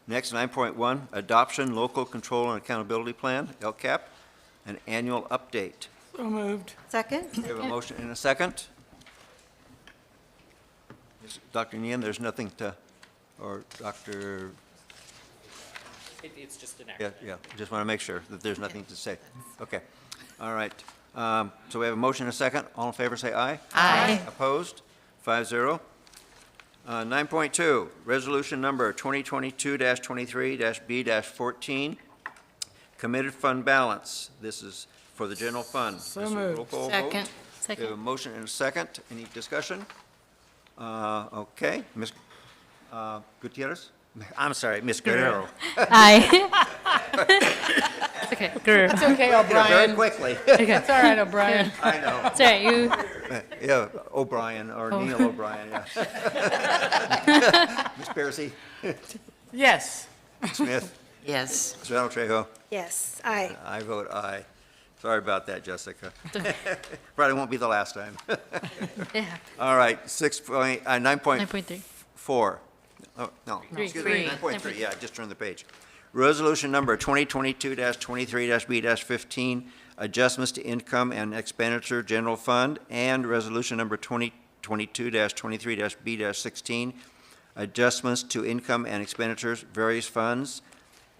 [SPEAKER 1] Next, 9.1, Adoption Local Control and Accountability Plan, LCAP, an annual update.
[SPEAKER 11] So moved.
[SPEAKER 3] Second?
[SPEAKER 1] We have a motion and a second. Dr. Nguyen, there's nothing to, or Dr.
[SPEAKER 16] It's just an
[SPEAKER 1] Yeah, just want to make sure that there's nothing to say. Okay, all right. So we have a motion and a second. All in favor, say aye.
[SPEAKER 2] Aye.
[SPEAKER 1] Opposed? 5-0. 9.2, resolution number 2022-23-B-14, committed fund balance. This is for the general fund.
[SPEAKER 11] So
[SPEAKER 1] This is a
[SPEAKER 11] moved.
[SPEAKER 1] roll call
[SPEAKER 2] Second.
[SPEAKER 1] vote. We have a motion and a second. Any discussion? Okay, Ms. Gutierrez? I'm sorry, Ms. Guerrero.
[SPEAKER 12] Aye. Okay, good.
[SPEAKER 2] It's okay,
[SPEAKER 1] Very
[SPEAKER 2] O'Brien.
[SPEAKER 1] quickly.
[SPEAKER 2] It's all right, O'Brien.
[SPEAKER 1] I know.
[SPEAKER 12] It's all right, you,
[SPEAKER 1] Yeah, O'Brien, or
[SPEAKER 12] Oh.
[SPEAKER 1] Neil O'Brien, yeah. Ms. Piercy,
[SPEAKER 2] Yes.
[SPEAKER 1] Ms. Smith,
[SPEAKER 2] Yes.
[SPEAKER 1] Ms. Reynolds Trejo,
[SPEAKER 3] Yes, aye.
[SPEAKER 1] I vote aye. Sorry about that, Jessica. Probably won't be the last time.
[SPEAKER 12] yeah,
[SPEAKER 1] All right, 9.4.
[SPEAKER 12] 9.3.
[SPEAKER 1] Oh, no,
[SPEAKER 12] Three.
[SPEAKER 1] excuse me,
[SPEAKER 2] Three.
[SPEAKER 1] 9.3, yeah, just turned the page. Resolution number 2022-23-B-15, adjustments to income and expenditure general fund, and resolution number 2022-23-B-16, adjustments to income and expenditures various funds,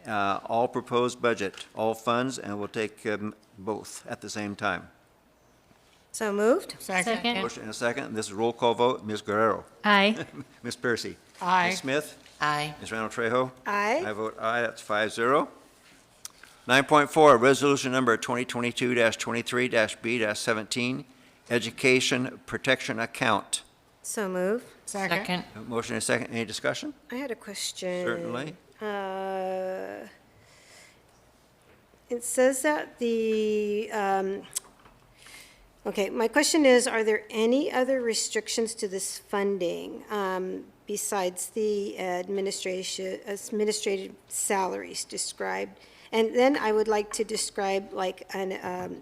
[SPEAKER 1] all proposed budget, all funds, and we'll take both at the same time.
[SPEAKER 3] So moved?
[SPEAKER 12] Second.
[SPEAKER 1] Motion and a second. This is roll call vote. Ms. Guerrero.
[SPEAKER 12] Aye.
[SPEAKER 1] Ms. Piercy.
[SPEAKER 2] Aye.
[SPEAKER 1] Ms. Smith.
[SPEAKER 2] Aye.
[SPEAKER 1] Ms. Reynolds Trejo.
[SPEAKER 3] Aye.
[SPEAKER 1] I vote aye. That's 5-0. 9.4, resolution number 2022-23-B-17, education protection account.
[SPEAKER 3] So moved.
[SPEAKER 2] Second.
[SPEAKER 1] Motion and a second. Any discussion?
[SPEAKER 3] I had a question.
[SPEAKER 1] Certainly.
[SPEAKER 3] It says that okay, my question is, are there any other restrictions to this funding besides the administrative salaries described? And then I would like to describe like an,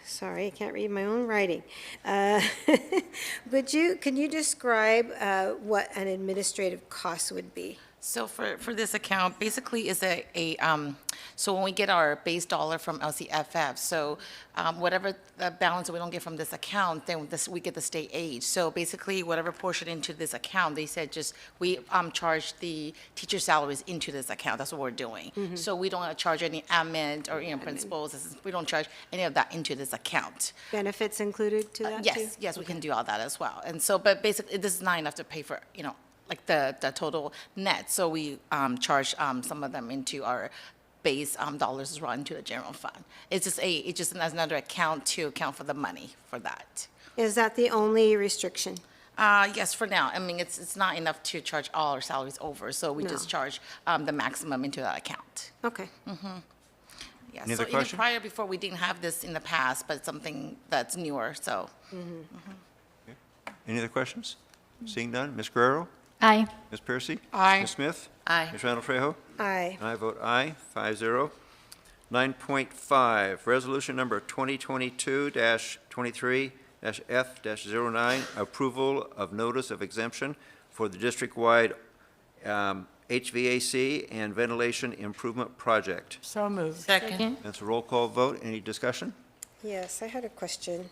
[SPEAKER 3] sorry, I can't read my own writing. Can you describe what an administrative cost would be?
[SPEAKER 2] So for this account, basically is so when we get our base dollar from LCFF, so whatever the balance that we don't get from this account, then we get the state aid. So basically, whatever portion into this account, they said we charge the teacher salaries into this account. That's what we're doing. So we don't charge any admin or principals. We don't charge any of that into this account.
[SPEAKER 3] Benefits included to that too?
[SPEAKER 2] Yes, we can do all that as well. And so, but basically, this is not enough to pay for, like the total net. So we charge some of them into our base dollars as well into the general fund. It's just another account to account for the money for that.
[SPEAKER 3] Is that the only restriction?
[SPEAKER 2] Yes, for now. I mean, it's not enough to charge all our salaries over, so we just charge the maximum into that account.
[SPEAKER 3] Okay.
[SPEAKER 2] Yeah,
[SPEAKER 1] Any
[SPEAKER 2] so
[SPEAKER 1] other
[SPEAKER 2] even
[SPEAKER 1] question?
[SPEAKER 2] prior, before, we didn't have this in the past, but it's something that's newer, so.
[SPEAKER 1] Any other questions? Seeing none, Ms. Guerrero?
[SPEAKER 12] Aye.
[SPEAKER 1] Ms. Piercy?
[SPEAKER 2] Aye.
[SPEAKER 1] Ms. Smith?
[SPEAKER 2] Aye.
[SPEAKER 1] Ms. Randall Trejo?
[SPEAKER 3] Aye.
[SPEAKER 1] And I vote aye, 5-0. 9.5, resolution number 2022-23-F-09, approval of notice of exemption for the district-wide HVAC and ventilation improvement project.
[SPEAKER 2] So moved.
[SPEAKER 12] Second.
[SPEAKER 1] That's a roll call vote. Any discussion?
[SPEAKER 3] Yes, I had a question.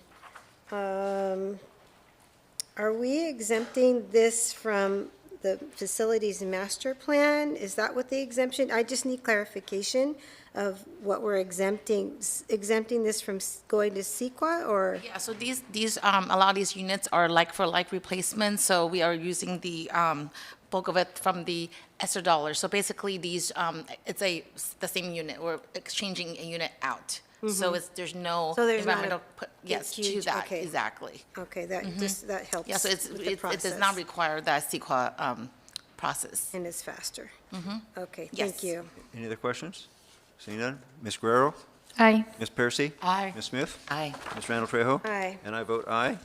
[SPEAKER 3] Are we exempting this from the facilities master plan? Is that what the exemption? I just need clarification of what we're exempting this from going to CEQA, or?
[SPEAKER 2] Yeah, so these a lot of these units are like-for-like replacements, so we are using the bulk of it from the ESSER dollars. So basically, these, it's the same unit. We're exchanging a unit out. So there's no
[SPEAKER 3] So there's not
[SPEAKER 2] environmental, yes, to
[SPEAKER 3] huge-
[SPEAKER 2] that,
[SPEAKER 3] okay.
[SPEAKER 2] exactly.
[SPEAKER 3] Okay, that helps.
[SPEAKER 2] Yeah, so
[SPEAKER 3] with the
[SPEAKER 2] it does not
[SPEAKER 3] process.
[SPEAKER 2] require that CEQA process.
[SPEAKER 3] And it's faster. Okay,
[SPEAKER 2] Yes.
[SPEAKER 3] thank you.
[SPEAKER 1] Any other questions? Seeing none, Ms. Guerrero?
[SPEAKER 12] Aye.
[SPEAKER 1] Ms. Piercy?
[SPEAKER 2] Aye.
[SPEAKER 1] Ms. Smith?
[SPEAKER 2] Aye.
[SPEAKER 1] Ms. Randall Trejo?
[SPEAKER 3] Aye.
[SPEAKER 1] And I vote aye.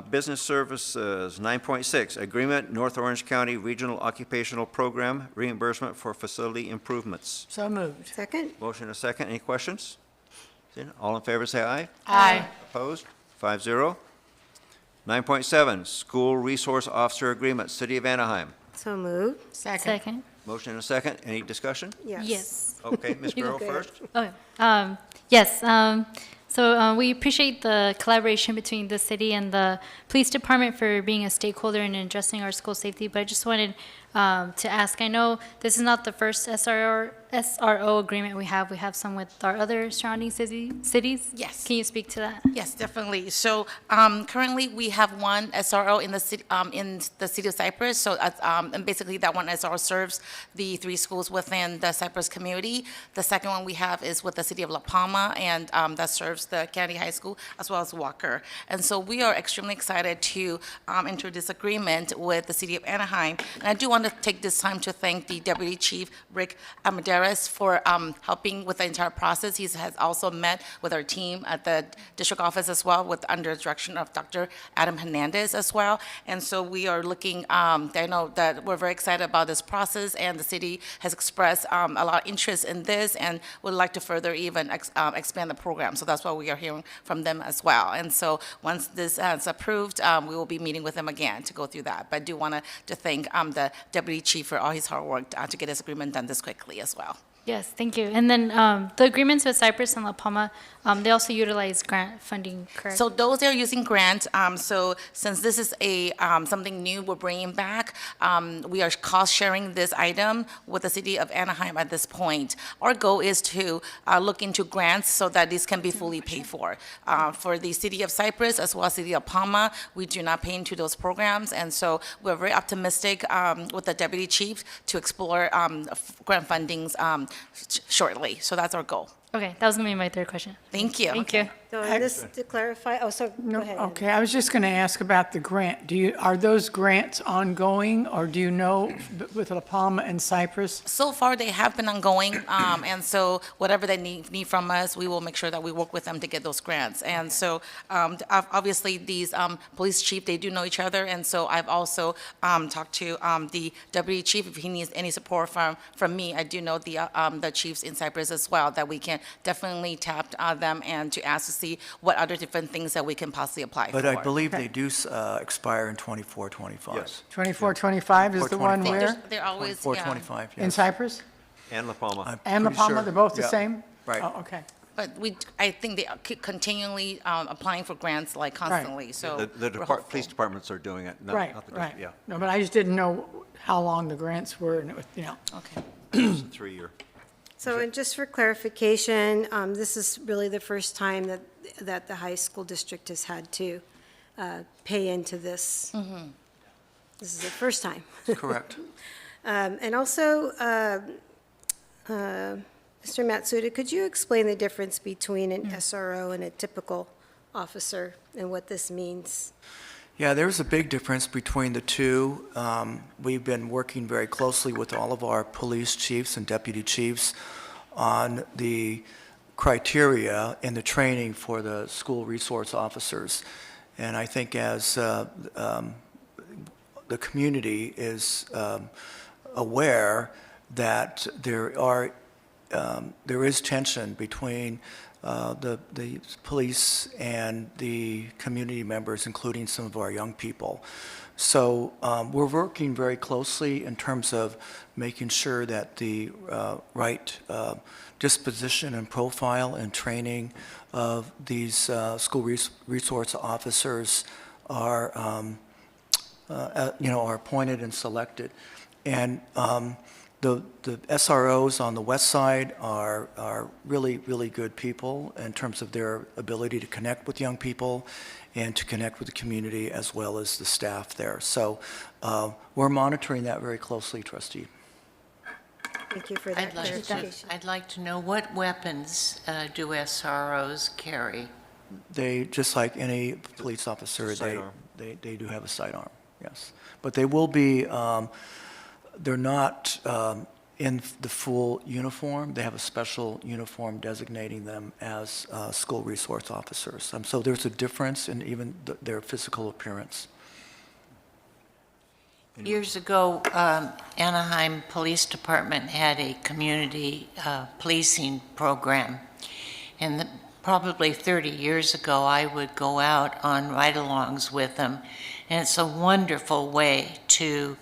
[SPEAKER 1] Business Services, 9.6, Agreement, North Orange County Regional Occupational Program, reimbursement for facility improvements.
[SPEAKER 2] So moved.
[SPEAKER 3] Second?
[SPEAKER 1] Motion and a second. Any questions? Seeing none, all in favor, say aye.
[SPEAKER 2] Aye.
[SPEAKER 1] Opposed? 5-0. 9.7, School Resource Officer Agreement, City of Anaheim.
[SPEAKER 3] So moved.
[SPEAKER 12] Second.
[SPEAKER 1] Motion and a second. Any discussion?
[SPEAKER 3] Yes.
[SPEAKER 12] Yes.
[SPEAKER 1] Okay, Ms. Guerrero
[SPEAKER 3] Okay.
[SPEAKER 1] first.
[SPEAKER 12] Okay. Yes. So we appreciate the collaboration between the city and the police department for being a stakeholder in addressing our school safety. But I just wanted to ask, I know this is not the first SRO agreement we have. We have some with our other surrounding cities.
[SPEAKER 2] Yes.
[SPEAKER 12] Can you speak to that?
[SPEAKER 2] Yes, definitely. So currently, we have one SRO in the city of Cypress. So and basically, that one SRO serves the 3 schools within the Cypress community. The second one we have is with the city of La Palma, and that serves the Kennedy High School as well as Walker. And so we are extremely excited to enter this agreement with the city of Anaheim. And I do want to take this time to thank the Deputy Chief Rick Amadeus for helping with the entire process. He has also met with our team at the district office as well, under the direction of Dr. Adam Hernandez as well. And so we are looking, I know that we're very excited about this process, and the city has expressed a lot of interest in this and would like to further even expand the program. So that's why we are hearing from them as well. And so once this is approved, we will be meeting with them again to go through that. But I do want to thank the Deputy Chief for all his hard work to get this agreement done this quickly as well.
[SPEAKER 12] Yes, thank you. And then the agreements with Cypress and La Palma, they also utilize grant funding, correct?
[SPEAKER 2] So those are using grant. So since this is something new we're bringing back, we are cost sharing this item with the city of Anaheim at this point. Our goal is to look into grants so that these can be fully paid for. For the city of Cypress as well as city of Palma, we do not pay into those programs, and so we're very optimistic with the deputy chief to explore grant fundings shortly. So that's our goal.
[SPEAKER 12] Okay, that was going to be my third question.
[SPEAKER 2] Thank you.
[SPEAKER 12] Thank you.
[SPEAKER 3] So just to clarify, go ahead.
[SPEAKER 17] Okay, I was just going to ask about the grant. Are those grants ongoing, or do you know with La Palma and Cypress?
[SPEAKER 2] So far, they have been ongoing, and so whatever they need from us, we will make sure that we work with them to get those grants. And so, obviously, these police chief, they do know each other, and so I've also talked to the deputy chief if he needs any support from me. I do know the chiefs in Cypress as well, that we can Department definitely tapped them and to ask to see what other different things that we can possibly apply for.
[SPEAKER 11] But I believe they do expire in 24, 25.
[SPEAKER 1] Yes.
[SPEAKER 17] 24, 25 is the one
[SPEAKER 11] 24.
[SPEAKER 17] where?
[SPEAKER 2] They're always,
[SPEAKER 11] 24,
[SPEAKER 2] yeah.
[SPEAKER 11] 25, yes.
[SPEAKER 17] In Cyprus?
[SPEAKER 1] And La Palma.
[SPEAKER 17] And La
[SPEAKER 11] pretty
[SPEAKER 17] Palma,
[SPEAKER 11] sure.
[SPEAKER 17] they're both the
[SPEAKER 11] Yeah.
[SPEAKER 17] same?
[SPEAKER 11] Right.
[SPEAKER 17] Oh, okay.
[SPEAKER 2] But I think they keep continually applying for grants like constantly, so.
[SPEAKER 1] The
[SPEAKER 2] we're hopeful.
[SPEAKER 1] police departments are doing it, not
[SPEAKER 17] Right,
[SPEAKER 1] not the,
[SPEAKER 17] right.
[SPEAKER 1] yeah.
[SPEAKER 17] No, but I just didn't know how long the grants were, and it was,
[SPEAKER 2] Okay.
[SPEAKER 1] It's a 3-year.
[SPEAKER 3] So, and just for clarification, this is really the first time that the high school district has had to pay into this. This is the first time.
[SPEAKER 11] Correct.
[SPEAKER 3] And also, Mr. Matsuda, could you explain the difference between an SRO and a typical officer and what this means?
[SPEAKER 11] Yeah, there's a big difference between the two. We've been working very closely with all of our police chiefs and deputy chiefs on the criteria and the training for the school resource officers. And I think as the community is aware that there is tension between the police and the community members, including some of our young people. So we're working very closely in terms of making sure that the right disposition and profile and training of these school resource officers are, are appointed and selected. And the SROs on the west side are really, really good people in terms of their ability to connect with young people and to connect with the community as well as the staff there. So we're monitoring that very closely, trustee.
[SPEAKER 3] Thank you for that clarification.
[SPEAKER 18] I'd like to know what weapons do SROs carry?
[SPEAKER 11] They, just like any police officer, they do have a sidearm, yes. But they will be, they're not in the full uniform. They have a special uniform designating them as school resource officers. So there's a difference in even their physical appearance.
[SPEAKER 18] Years ago, Anaheim Police Department had a community policing program. And probably 30 years ago, I would go out on ride-alongs with them. And it's a wonderful way to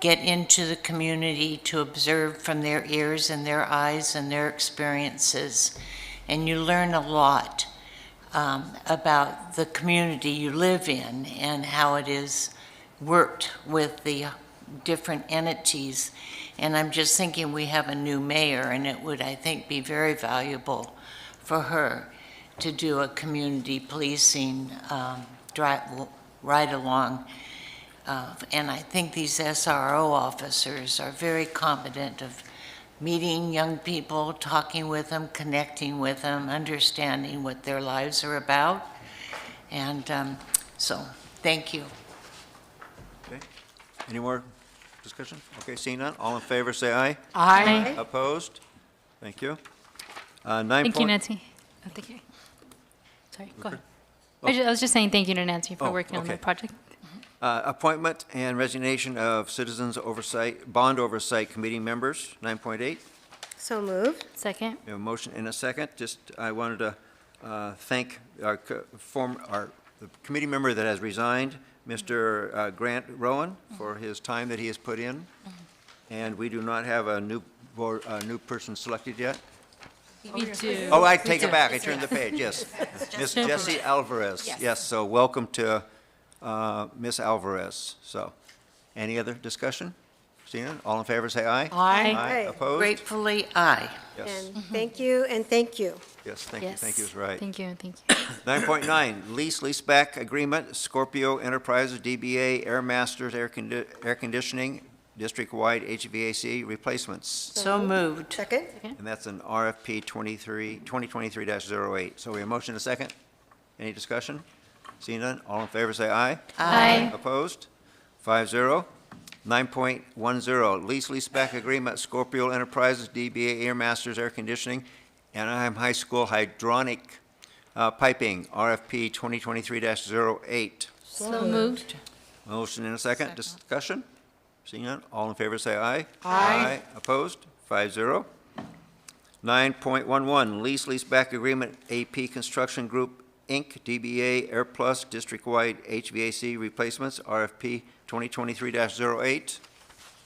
[SPEAKER 18] get into the community, to observe from their ears and their eyes and their experiences. And you learn a lot about the community you live in and how it is worked with the different entities. And I'm just thinking we have a new mayor, and it would, I think, be very valuable for her to do a community policing ride-along. And I think these SRO officers are very competent of meeting young people, talking with them, connecting with them, understanding what their lives are about. And so, thank you.
[SPEAKER 1] Okay. Any more discussion? Okay, seeing none, all in favor, say aye.
[SPEAKER 17] Aye.
[SPEAKER 1] Opposed? Thank you.
[SPEAKER 12] Thank you, Nancy. Oh, thank you. Sorry, go ahead. I was just saying thank you to Nancy for working on the project.
[SPEAKER 1] Appointment and resignation of Citizens Oversight, Bond Oversight Committee members, 9.8.
[SPEAKER 3] So moved.
[SPEAKER 12] Second.
[SPEAKER 1] We have a motion and a second. Just, I wanted to thank our the committee member that has resigned, Mr. Grant Rowan, for his time that he has put in. And we do not have a new person selected yet.
[SPEAKER 12] We do.
[SPEAKER 1] Oh, I take it back. I turned the page, yes. Miss Jessie Alvarez. Yes, so welcome to Miss Alvarez. So, any other discussion? Seeing none, all in favor, say aye.
[SPEAKER 17] Aye.
[SPEAKER 3] Aye.
[SPEAKER 1] Opposed?
[SPEAKER 18] Gratefully, aye.
[SPEAKER 1] Yes,
[SPEAKER 3] And thank you, and thank you.
[SPEAKER 1] yes, thank you, thank you is right.
[SPEAKER 12] Thank you, thank you.
[SPEAKER 1] 9.9, leaseback agreement, Scorpio Enterprises, DBA, Air Masters Air Conditioning, district-wide HVAC replacements.
[SPEAKER 18] So moved.
[SPEAKER 3] Second?
[SPEAKER 1] And that's an RFP 2023-08. So we have a motion and a second. Any discussion? Seeing none, all in favor say aye.
[SPEAKER 12] Aye.
[SPEAKER 1] Opposed? 5-0. 9.10, leaseback agreement, Scorpio Enterprises, DBA Air Masters Air Conditioning, Anaheim High School hydronic piping, RFP 2023-08.
[SPEAKER 12] So moved.
[SPEAKER 1] Motion and a second. Discussion? Seeing none, all in favor say aye.
[SPEAKER 17] Aye.
[SPEAKER 1] Opposed? 5-0. 9.11, lease-leaseback agreement, AP Construction Group, Inc., DBA Air Plus District-Wide HVAC Replacements, RFP 2023-08.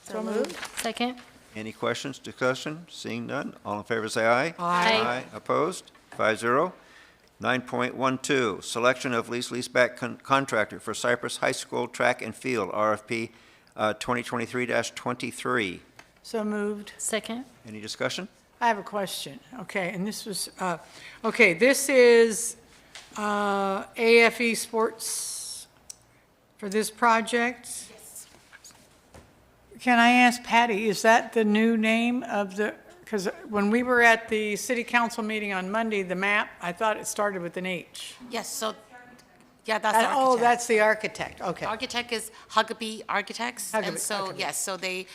[SPEAKER 3] So moved.
[SPEAKER 12] Second.
[SPEAKER 1] Any questions, discussion? Seeing none, all in favor say aye.
[SPEAKER 12] Aye.
[SPEAKER 1] Opposed? 5-0. 9.12, selection of lease-leaseback contractor for Cypress High School Track and Field, RFP 2023-23.
[SPEAKER 17] So moved.
[SPEAKER 12] Second.
[SPEAKER 1] Any discussion?
[SPEAKER 17] I have a question. Okay, and this was, okay, this is AFE Sports for this project? Yes. Can I ask Patty, is that the new name of the, because when we were at the city council meeting on Monday, the map, I thought it started with an H.
[SPEAKER 2] Yes, so, yeah, that's the
[SPEAKER 17] Oh,
[SPEAKER 2] architect.
[SPEAKER 17] that's the architect, okay.
[SPEAKER 2] Architect is Huckabee Architects.
[SPEAKER 17] Huckabee,
[SPEAKER 2] And so,
[SPEAKER 17] Huckabee.
[SPEAKER 2] yes, so they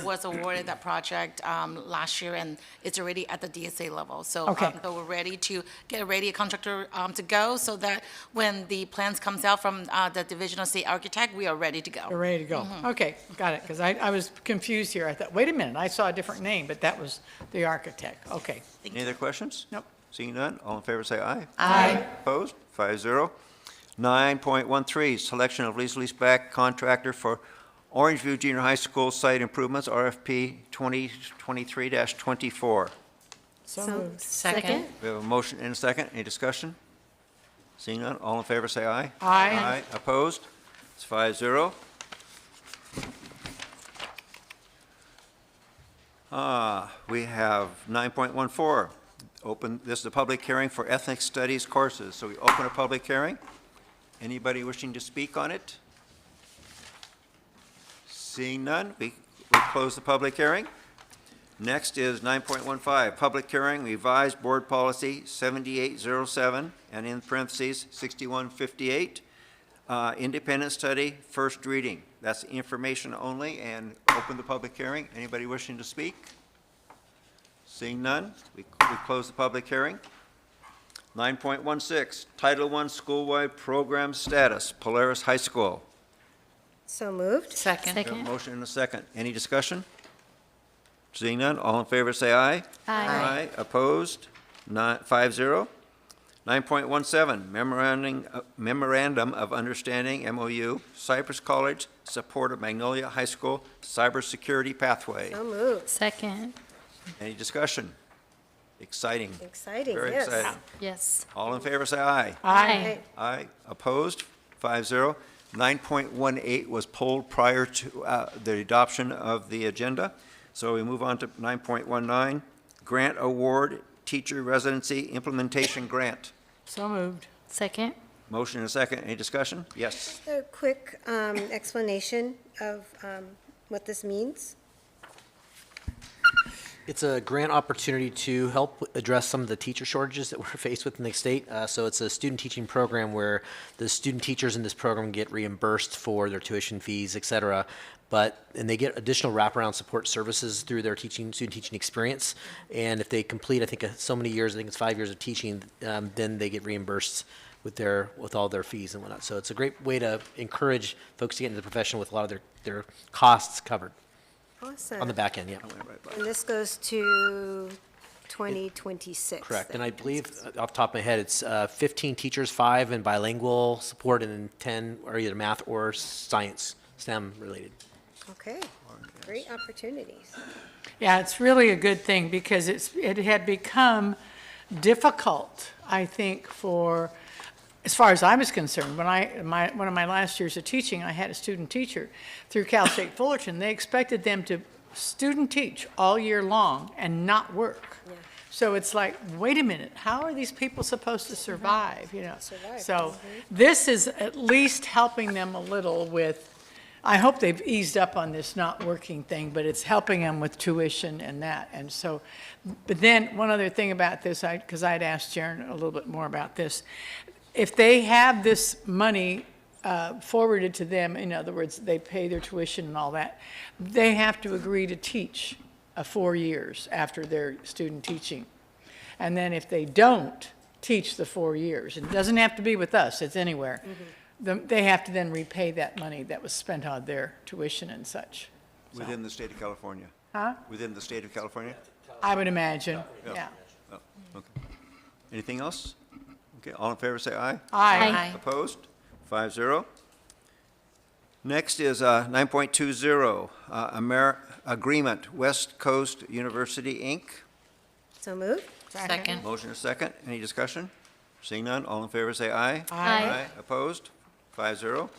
[SPEAKER 2] was awarded that project last year, and it's already at the DSA level. So
[SPEAKER 17] Okay.
[SPEAKER 2] so we're ready to get a contractor to go, so that when the plans comes out from the Division of State Architect, we are ready to go.
[SPEAKER 17] You're ready to go. Okay, got it, because I was confused here. I thought, wait a minute, I saw a different name, but that was the architect. Okay.
[SPEAKER 1] Any other questions?
[SPEAKER 17] Nope.
[SPEAKER 1] Seeing none, all in favor say aye.
[SPEAKER 17] Aye.
[SPEAKER 1] Opposed? 5-0. 9.13, selection of lease-leaseback contractor for Orangeview Junior High School site improvements, RFP 2023-24.
[SPEAKER 17] So moved.
[SPEAKER 12] Second.
[SPEAKER 1] We have a motion and a second. Any discussion? Seeing none, all in favor say aye.
[SPEAKER 17] Aye.
[SPEAKER 1] Opposed? It's 5-0. We have 9.14, this is a public hearing for ethnic studies courses. So we open a public hearing. Anybody wishing to speak on it? Seeing none, we close the public hearing. Next is 9.15, public hearing, revised board policy 7807, and in parentheses, 6158, independent study, first reading. That's information only, and open the public hearing. Anybody wishing to speak? Seeing none, we close the public hearing. 9.16, Title I School-Wide Program Status, Polaris High School.
[SPEAKER 3] So moved.
[SPEAKER 2] Second.
[SPEAKER 1] We have a motion and a second. Any discussion? Seeing none, all in favor say aye.
[SPEAKER 12] Aye.
[SPEAKER 1] Opposed? 5-0. 9.17, Memorandum of Understanding, MOU, Cypress College, support of Magnolia High School cybersecurity pathway.
[SPEAKER 3] So moved.
[SPEAKER 12] Second.
[SPEAKER 1] Any discussion? Exciting.
[SPEAKER 3] Exciting,
[SPEAKER 1] Very
[SPEAKER 3] yes.
[SPEAKER 1] exciting.
[SPEAKER 12] Yes.
[SPEAKER 1] All in favor say aye.
[SPEAKER 12] Aye.
[SPEAKER 1] Aye. Opposed? 5-0. 9.18 was pulled prior to the adoption of the agenda. So we move on to 9.19, Grant Award Teacher Residency Implementation Grant.
[SPEAKER 17] So moved.
[SPEAKER 12] Second.
[SPEAKER 1] Motion and a second. Any discussion? Yes.
[SPEAKER 3] A quick explanation of what this means.
[SPEAKER 16] It's a grant opportunity to help address some of the teacher shortages that we're faced with in the state. So it's a student teaching program where the student teachers in this program get reimbursed for their tuition fees, et cetera, and they get additional wraparound support services through their student teaching experience. And if they complete, I think, so many years, I think it's 5 years of teaching, then they get reimbursed with all their fees and whatnot. So it's a great way to encourage folks to get into the profession with a lot of their costs covered.
[SPEAKER 3] Awesome.
[SPEAKER 16] On the back end, yeah.
[SPEAKER 3] And this goes to 2026.
[SPEAKER 16] Correct, and
[SPEAKER 3] then.
[SPEAKER 16] I believe, off the top of my head, it's 15 teachers, 5 in bilingual support, and then 10 are either math or science, STEM related.
[SPEAKER 3] Okay, great opportunities.
[SPEAKER 17] Yeah, it's really a good thing because it had become difficult, I think, as far as I was concerned. When one of my last years of teaching, I had a student teacher through Cal State Fullerton. They expected them to student teach all year long and not work.
[SPEAKER 3] Yeah.
[SPEAKER 17] So it's like, wait a minute, how are these people supposed to survive,
[SPEAKER 3] Survive.
[SPEAKER 17] So this is at least helping them a little with, I hope they've eased up on this not working thing, but it's helping them with tuition and that. And so, but then one other thing about this, because I'd asked Jaren a little bit more about this. If they have this money forwarded to them, in other words, they pay their tuition and all that, they have to agree to teach 4 years after their student teaching. And then if they don't teach the 4 years, it doesn't have to be with us, it's anywhere, they have to then repay that money that was spent on their tuition and such.
[SPEAKER 1] Within the state of California?
[SPEAKER 17] Huh?
[SPEAKER 1] Within the state of California?
[SPEAKER 17] I would imagine, yeah.
[SPEAKER 1] Oh, okay. Anything else? Okay, all in favor, say aye.
[SPEAKER 17] Aye.
[SPEAKER 12] Aye.
[SPEAKER 1] Opposed? 5-0. Next is 9.20, Agreement, West Coast University, Inc.
[SPEAKER 3] So moved.
[SPEAKER 18] Second.
[SPEAKER 1] Motion is second. Any discussion? Seeing none, all in favor say aye.
[SPEAKER 12] Aye.
[SPEAKER 1] Opposed? 5-0.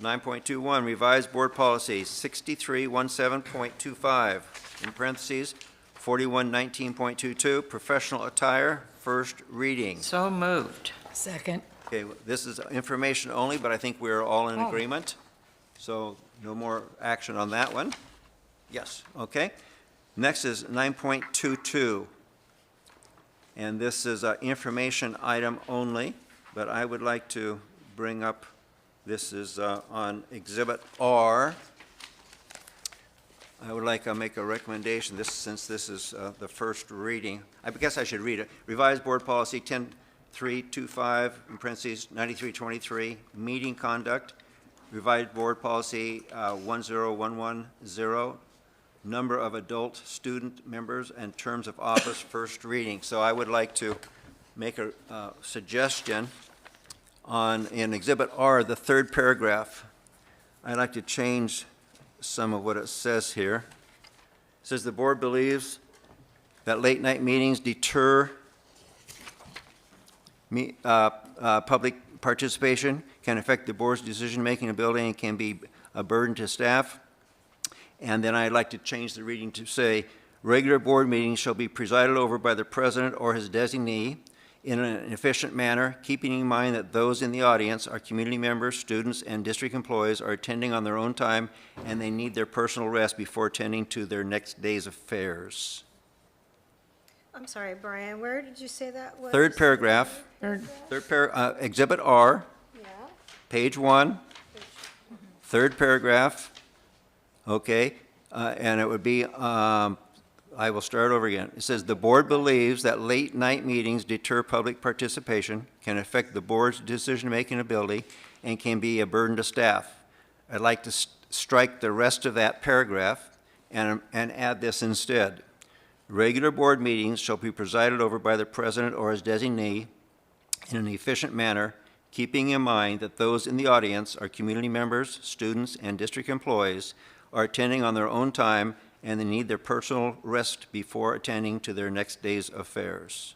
[SPEAKER 1] 9.21, Revised Board Policy 6317.25, in parentheses, 4119.22, Professional Attire, first reading.
[SPEAKER 18] So moved.
[SPEAKER 17] Second.
[SPEAKER 1] Okay, this is information only, but I think we're all in agreement, so no more action on that one. Yes, okay. Next is 9.22, and this is an information item only, but I would like to bring up, this is on Exhibit R. I would like to make a recommendation, since this is the first reading. I guess I should read it. Revised Board Policy 10325, in parentheses, 9323, meeting conduct. Revised Board Policy 10110, number of adult student members and terms of office, first reading. So I would like to make a suggestion in Exhibit R, the third paragraph. I'd like to change some of what it says here. It says the board believes that late night meetings deter public participation, can affect the board's decision-making ability, and can be a burden to staff. And then I'd like to change the reading to say, regular board meetings shall be presided over by the president or his designee in an efficient manner, keeping in mind that those in the audience are community members, students, and district employees are attending on their own time, and they need their personal rest before attending to their next day's affairs.
[SPEAKER 3] I'm sorry, Brian, where did you say that was?
[SPEAKER 1] Third paragraph, Exhibit R,
[SPEAKER 3] Yeah.
[SPEAKER 1] page 1, third paragraph, okay, and it would be, I will start over again. It says, the board believes that late night meetings deter public participation, can affect the board's decision-making ability, and can be a burden to staff. I'd like to strike the rest of that paragraph and add this instead. Regular board meetings shall be presided over by the president or his designee in an efficient manner, keeping in mind that those in the audience are community members, students, and district employees, are attending on their own time, and they need their personal rest before attending to their next day's affairs.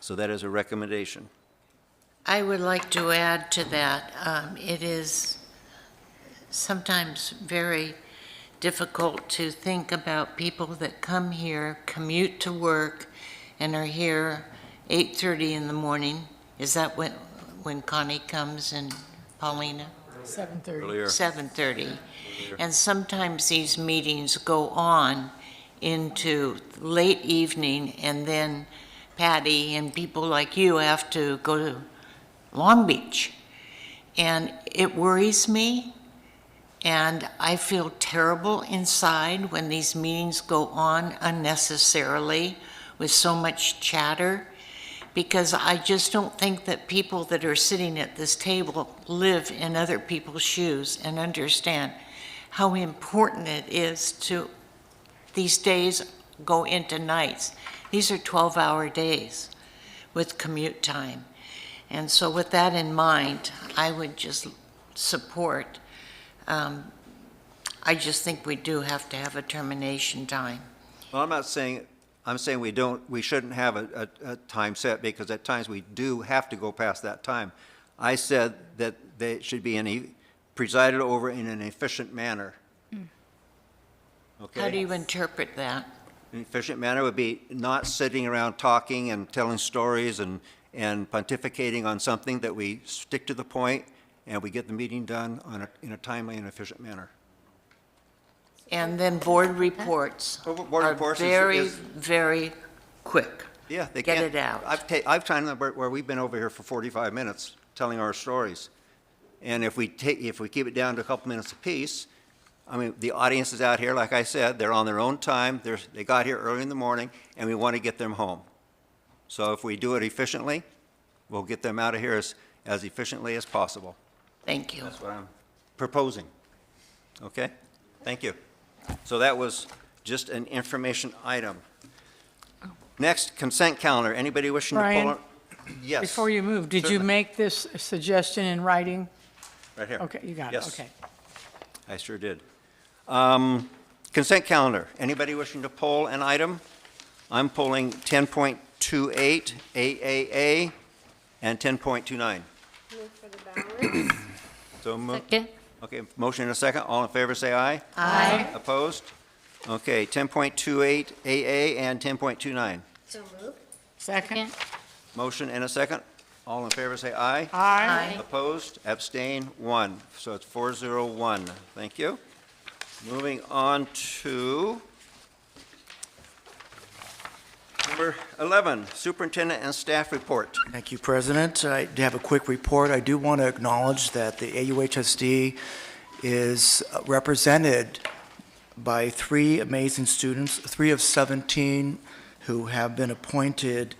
[SPEAKER 1] So that is a recommendation.
[SPEAKER 18] I would like to add to that, it is sometimes very difficult to think about people that come here, commute to work, and are here 8:30 in the morning. Is that when Connie comes and Paulina?
[SPEAKER 17] 7:30.
[SPEAKER 1] Earlier.
[SPEAKER 18] 7:30. And sometimes these meetings go on into late evening, and then Patty and people like you have to go to Long Beach. And it worries me, and I feel terrible inside when these meetings go on unnecessarily with so much chatter, because I just don't think that people that are sitting at this table live in other people's shoes and understand how important it is to, these days go into nights. These are 12-hour days with commute time. And so with that in mind, I would just support, I just think we do have to have a termination time.
[SPEAKER 1] Well, I'm not saying, I'm saying we shouldn't have a time set, because at times we do have to go past that time. I said that they should be presided over in an efficient manner. Okay?
[SPEAKER 18] How do you interpret that?
[SPEAKER 1] An efficient manner would be not sitting around talking and telling stories and pontificating on something, that we stick to the point and we get the meeting done in a timely and efficient manner.
[SPEAKER 18] And then board reports
[SPEAKER 1] Board
[SPEAKER 18] are
[SPEAKER 1] reports
[SPEAKER 18] very, very quick.
[SPEAKER 1] Yeah, they
[SPEAKER 18] Get
[SPEAKER 1] can't.
[SPEAKER 18] it out.
[SPEAKER 1] I've timed them where we've been over here for 45 minutes telling our stories. And if we keep it down to a couple minutes apiece, I mean, the audience is out here, like I said, they're on their own time, they got here early in the morning, and we want to get them home. So if we do it efficiently, we'll get them out of here as efficiently as possible.
[SPEAKER 18] Thank you.
[SPEAKER 1] That's what I'm proposing. Okay? Thank you. So that was just an information item. Next, consent calendar. Anybody wishing to
[SPEAKER 17] Brian?
[SPEAKER 1] pull? Yes.
[SPEAKER 17] Before you move, did you
[SPEAKER 1] Certainly.
[SPEAKER 17] make this suggestion in writing?
[SPEAKER 1] Right here.
[SPEAKER 17] Okay, you got it,
[SPEAKER 1] Yes.
[SPEAKER 17] okay.
[SPEAKER 1] I sure did. Consent calendar. Anybody wishing to pull an item? I'm pulling 10.28 AAA and 10.29. So move.
[SPEAKER 12] Second.
[SPEAKER 1] Okay, motion and a second. All in favor, say aye.
[SPEAKER 12] Aye.
[SPEAKER 1] Opposed? Okay, 10.28 AA and 10.29.
[SPEAKER 3] So moved.
[SPEAKER 17] Second?
[SPEAKER 1] Motion and a second. All in favor, say aye.
[SPEAKER 17] Aye.
[SPEAKER 1] Opposed? Abstain? 1. So it's 401. Thank you. Moving on to number 11, Superintendent and Staff Report.
[SPEAKER 11] Thank you, President. I do have a quick report. I do want to acknowledge that the AUHSD is represented by 3 amazing students, 3 of 17 who have been appointed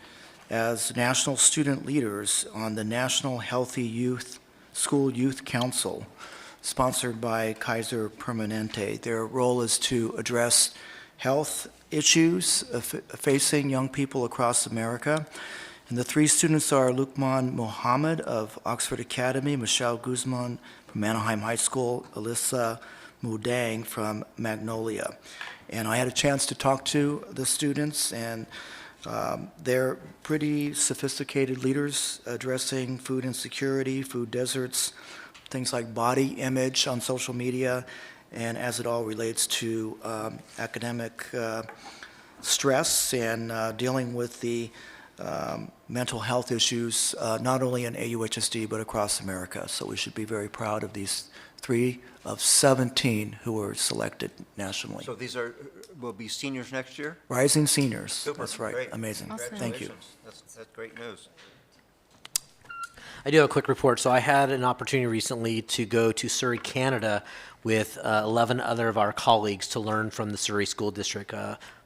[SPEAKER 11] as national student leaders on the National Healthy Youth School Youth Council, sponsored by Kaiser Permanente. Their role is to address health issues facing young people across America. And the 3 students are Lukman Mohammed of Oxford Academy, Michelle Guzman from Anaheim High School, Alyssa Mudang from Magnolia. And I had a chance to talk to the students, and they're pretty sophisticated leaders addressing food insecurity, food deserts, things like body image on social media, and as it all relates to academic stress and dealing with the mental health issues, not only in AUHSD, but across America. So we should be very proud of these 3 of 17 who were selected nationally.
[SPEAKER 1] So these will be seniors next year?
[SPEAKER 11] Rising seniors.
[SPEAKER 1] Super.
[SPEAKER 11] That's right.
[SPEAKER 1] Great.
[SPEAKER 11] Amazing.
[SPEAKER 12] Awesome.
[SPEAKER 11] Thank you.
[SPEAKER 1] That's great news.
[SPEAKER 16] I do have a quick report. So I had an opportunity recently to go to Surrey, Canada with 11 other of our colleagues to learn from the Surrey School District.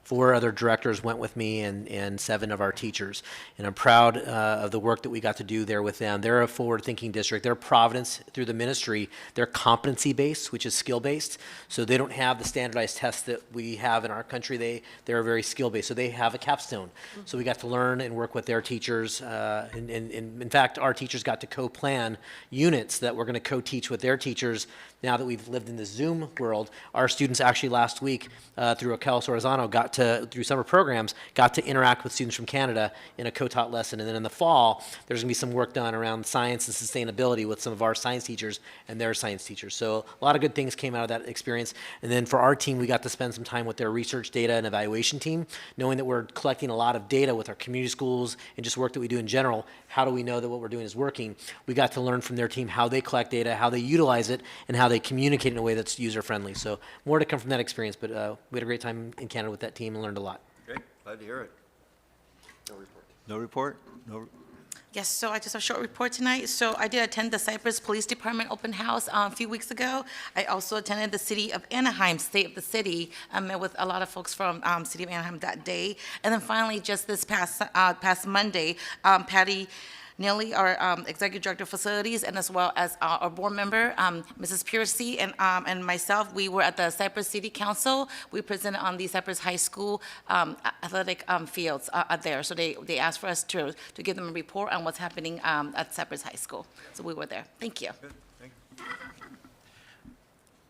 [SPEAKER 16] 4 other directors went with me and 7 of our teachers. And I'm proud of the work that we got to do there with them. They're a forward-thinking district. They're Providence through the ministry. They're competency-based, which is skill-based. So they don't have the standardized tests that we have in our country. They're very skill-based. So they have a capstone. So we got to learn and work with their teachers. And in fact, our teachers got to co-plan units that we're going to co-teach with their teachers. Now that we've lived in the Zoom world, our students actually last week through Raquel Sorzano through summer programs, got to interact with students from Canada in a co-taught lesson. And then in the fall, there's going to be some work done around science and sustainability with some of our science teachers and their science teachers. So a lot of good things came out of that experience. And then for our team, we got to spend some time with their research data and evaluation team, knowing that we're collecting a lot of data with our community schools and just work that we do in general. How do we know that what we're doing is working? We got to learn from their team how they collect data, how they utilize it, and how they communicate in a way that's user-friendly. So more to come from that experience, but we had a great time in Canada with that team and learned a lot.
[SPEAKER 1] Great. Glad to hear it. No report. No report? No.
[SPEAKER 2] Yes, so I just have a short report tonight. So I did attend the Cypress Police Department open house a few weeks ago. I also attended the City of Anaheim, State of the City. I met with a lot of folks from City of Anaheim that day. And then finally, just this past Monday, Patty Neely, our Executive Director of Facilities, and as well as our board member, Mrs. Piercy, and myself, we were at the Cypress City Council. We presented on the Cypress High School athletic fields there. So they asked for us to give them a report on what's happening at Cypress High School. So we were there. Thank you.
[SPEAKER 1] Good. Thank you.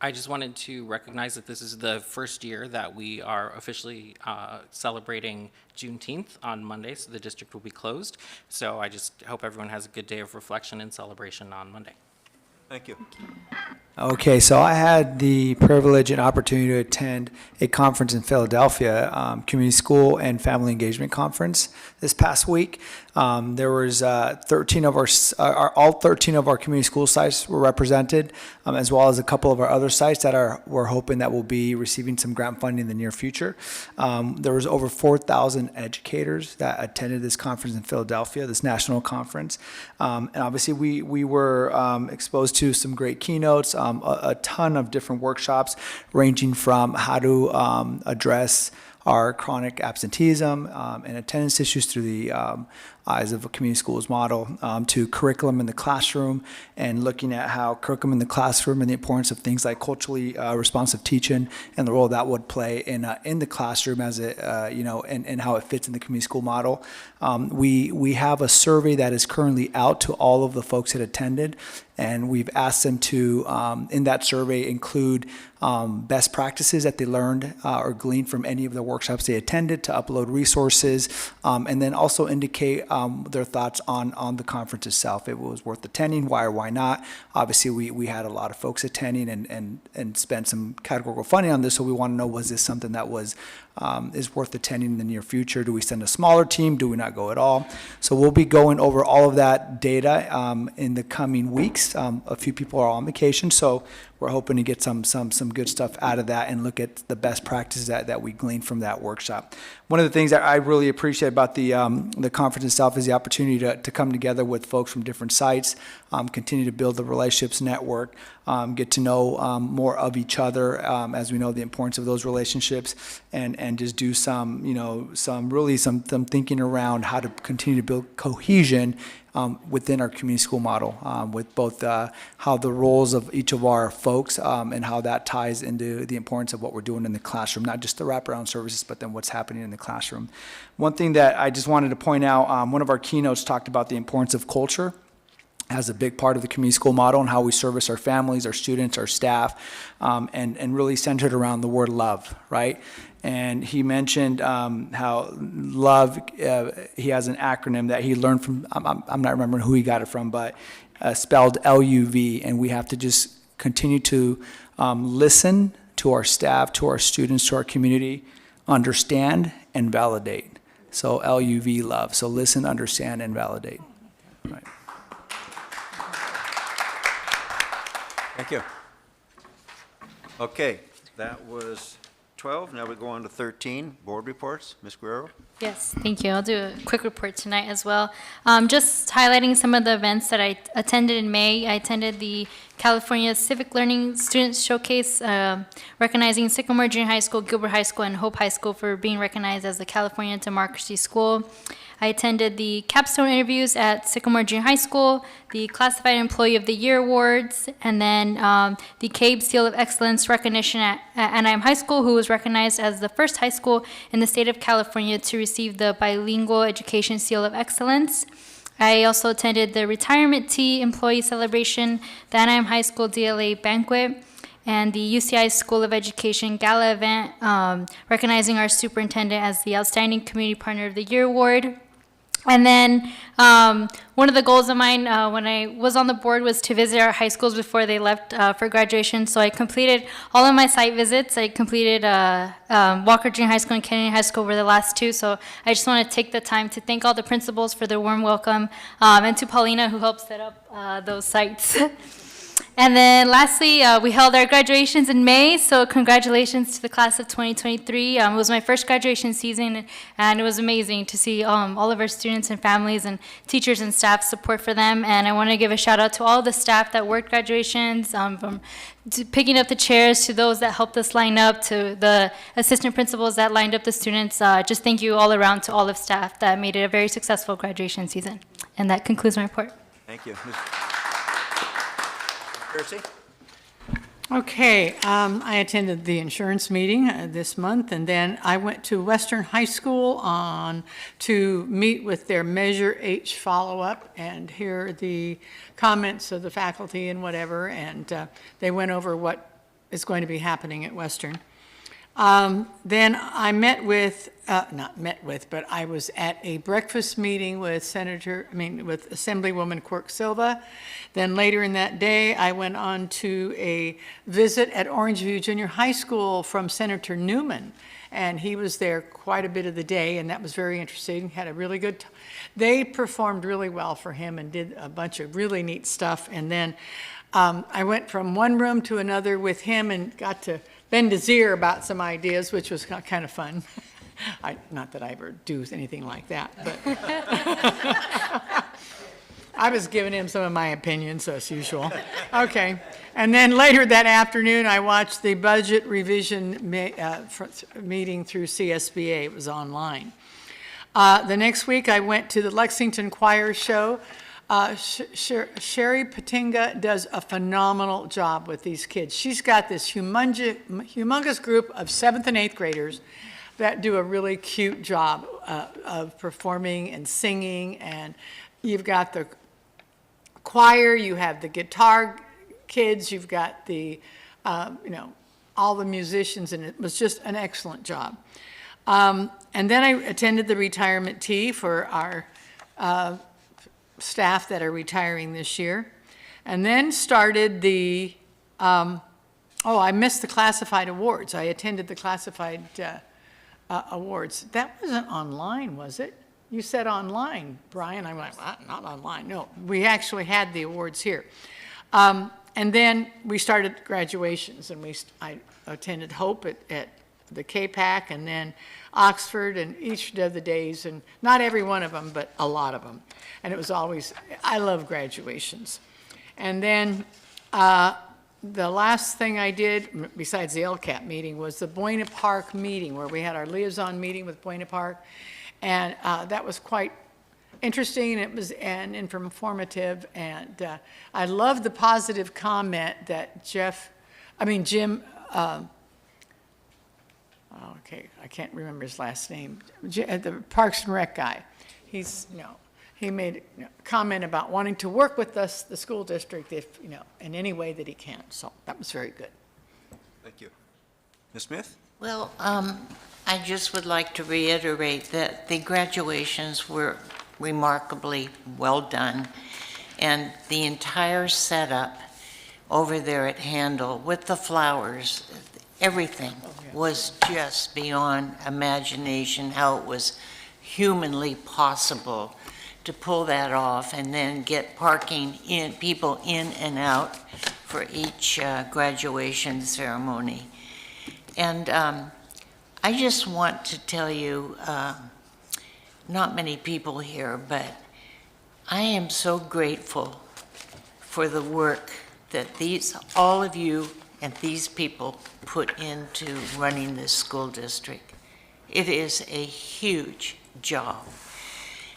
[SPEAKER 19] I just wanted to recognize that this is the first year that we are officially celebrating Juneteenth on Monday, so the district will be closed. So I just hope everyone has a good day of reflection and celebration on Monday.
[SPEAKER 1] Thank you.
[SPEAKER 20] Okay, so I had the privilege and opportunity to attend a conference in Philadelphia, Community School and Family Engagement Conference this past week. There was all 13 of our community school sites were represented, as well as a couple of our other sites that we're hoping that will be receiving some grant funding in the near future. There was over 4,000 educators that attended this conference in Philadelphia, this national conference. And obviously we were exposed to some great keynotes, a ton of different workshops ranging from how to address our chronic absenteeism and attendance issues through the eyes of a community schools model, to curriculum in the classroom and looking at how curriculum in the classroom and the importance of things like culturally responsive teaching and the role that would play in the classroom as it, and how it fits in the community school model. We have a survey that is currently out to all of the folks that attended, and we've asked them to, in that survey, include best practices that they learned or gleaned from any of the workshops they attended, to upload resources, and then also indicate their thoughts on the conference itself. If it was worth attending, why or why not. Obviously, we had a lot of folks attending and spent some categorical funding on this, so we want to know, was this something that was is worth attending in the near future? Do we send a smaller team? Do we not go at all? So we'll be going over all of that data in the coming weeks. A few people are on vacation, so we're hoping to get some good stuff out of that and look at the best practices that we gleaned from that workshop. One of the things that I really appreciate about the conference itself is the opportunity to come together with folks from different sites, continue to build the relationships network, get to know more of each other as we know the importance of those relationships, and just do some thinking around how to continue to build cohesion within our community school model, with both how the roles of each of our folks and how that ties into the importance of what we're doing in the classroom, not just the wraparound services, but then what's happening in the classroom. One thing that I just wanted to point out, one of our keynotes talked about the importance of culture as a big part of the community school model and how we service our families, our students, our staff, and really centered around the word love, right? And he mentioned how love, he has an acronym that he learned from, I'm not remembering who he got it from, but spelled LUV, and we have to just continue to listen to our staff, to our students, to our community, understand and validate. So LUV, love. So listen, understand, and validate. Right.
[SPEAKER 1] Thank you. Okay, that was 12. Now we go on to 13, board reports. Ms. Guerrero?
[SPEAKER 12] Yes, thank you. I'll do a quick report tonight as well. Just highlighting some of the events that I attended in May. I attended the California Civic Learning Students Showcase, recognizing Sycamore Junior High School, Gilbert High School, and Hope High School for being recognized as the California Democracy School. I attended the capstone interviews at Sycamore Junior High School, the Classified Employee of the Year Awards, and then the CABE Seal of Excellence recognition at Anaheim High School, who was recognized as the first high school in the state of California to receive the Bilingual Education Seal of Excellence. I also attended the Retirement Tea Employee Celebration, the Anaheim High School DLA Banquet, and the UCI School of Education Gala event, recognizing our superintendent as the Outstanding Community Partner of the Year Award. And then one of the goals of mine when I was on the board was to visit our high schools before they left for graduation. So I completed all of my site visits. I completed Walker Junior High School and Kennedy High School were the last two. So I just want to take the time to thank all the principals for their warm welcome, and to Paulina, who helped set up those sites. And then lastly, we held our graduations in May, so congratulations to the class of 2023. It was my first graduation season, and it was amazing to see all of our students and families and teachers and staff support for them. And I want to give a shout out to all the staff that worked graduations, from picking up the chairs to those that helped us line up, to the assistant principals that lined up the students. Just thank you all around to all of staff that made it a very successful graduation season. And that concludes my report.
[SPEAKER 1] Thank you.
[SPEAKER 17] Okay, I attended the insurance meeting this month, and then I went to Western High School to meet with their Measure H follow-up and hear the comments of the faculty and whatever, and they went over what is going to be happening at Western. Then I but I was at a breakfast meeting with with Assemblywoman Quirk Silva. Then later in that day, I went on to a visit at Orangeview Junior High School from Senator Newman, and he was there quite a bit of the day, and that was very interesting. Had a really good time. They performed really well for him and did a bunch of really neat stuff. And then I went from one room to another with him and got to bend his ear about some ideas, which was kind of fun. Not that I ever do anything like that, but I was giving him some of my opinions, as usual. Okay. And then later that afternoon, I watched the budget revision meeting through CSBA. It was online. The next week, I went to the Lexington Choir Show. Sherry Patinga does a phenomenal job with these kids. She's got this humongous group of 7th and 8th graders that do a really cute job of performing and singing. And you've got the choir, you have the guitar kids, you've got the, all the musicians, and it was just an excellent job. And then I attended the retirement tea for our staff that are retiring this year. And then started the, I missed the classified awards. I attended the classified awards. That wasn't online, was it? You said online, Brian. I went, not online. No, we actually had the awards here. And then we started graduations, and I attended Hope at the KPAC, and then Oxford, and each of the days, and not every one of them, but a lot of them. And it was always, I love graduations. And then the last thing I did, besides the LCAP meeting, was the Buena Park meeting, where we had our liaison meeting with Buena Park. And that was quite interesting, and it was informative. And I love the positive comment that Jim, okay, I can't remember his last name, the Parks and Rec guy. He made a comment about wanting to work with us, the school district, if, in any way that he can. So that was very good.
[SPEAKER 1] Thank you. Ms. Smith?
[SPEAKER 18] Well, I just would like to reiterate that the graduations were remarkably well done, and the entire setup over there at Handel with the flowers, everything was just beyond imagination, how it was humanly possible to pull that off and then get people in and out for each graduation ceremony. And I just want to tell you, not many people here, but I am so grateful for the work that all of you and these people put into running this school district. It is a huge job.